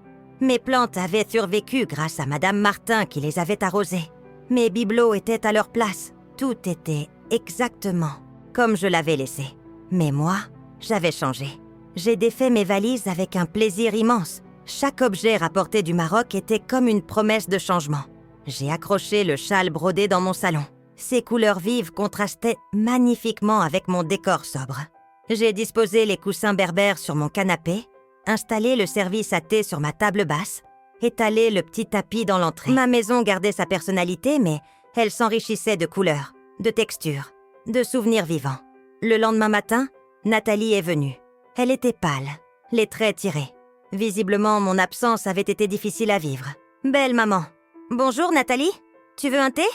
Mes plantes avaient survécu grâce à Madame Martin qui les avait arrosées. Mes bibelots étaient à leur place. Tout était exactement comme je l'avais laissé. Mais moi, j'avais changé. J'ai défait mes valises avec un plaisir immense. Chaque objet rapporté du Maroc était comme une promesse de changement. J'ai accroché le châle brodé dans mon salon. Ses couleurs vives contrastaient magnifiquement avec mon décor sobre. J'ai disposé les coussins berbères sur mon canapé, installé le service à thé sur ma table basse, étalé le petit tapis dans l'entrée. Ma maison gardait sa personnalité, mais elle s'enrichissait de couleurs, de textures, de souvenirs vivants. Le lendemain matin, Nathalie est venue. Elle était pâle, les traits tirés. Visiblement, mon absence avait été difficile à vivre. « Belle maman. Bonjour Nathalie, tu veux un thé ?»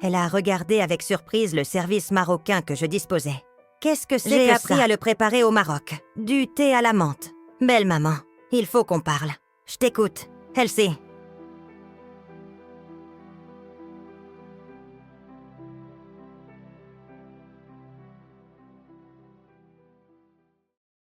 Elle a regardé avec surprise le service marocain que je disposais. Qu'est-ce que c'est? J'ai appris à le préparer au Maroc. Du thé à la menthe. Belle maman, il faut qu'on parle. Je t'écoute. Elsie,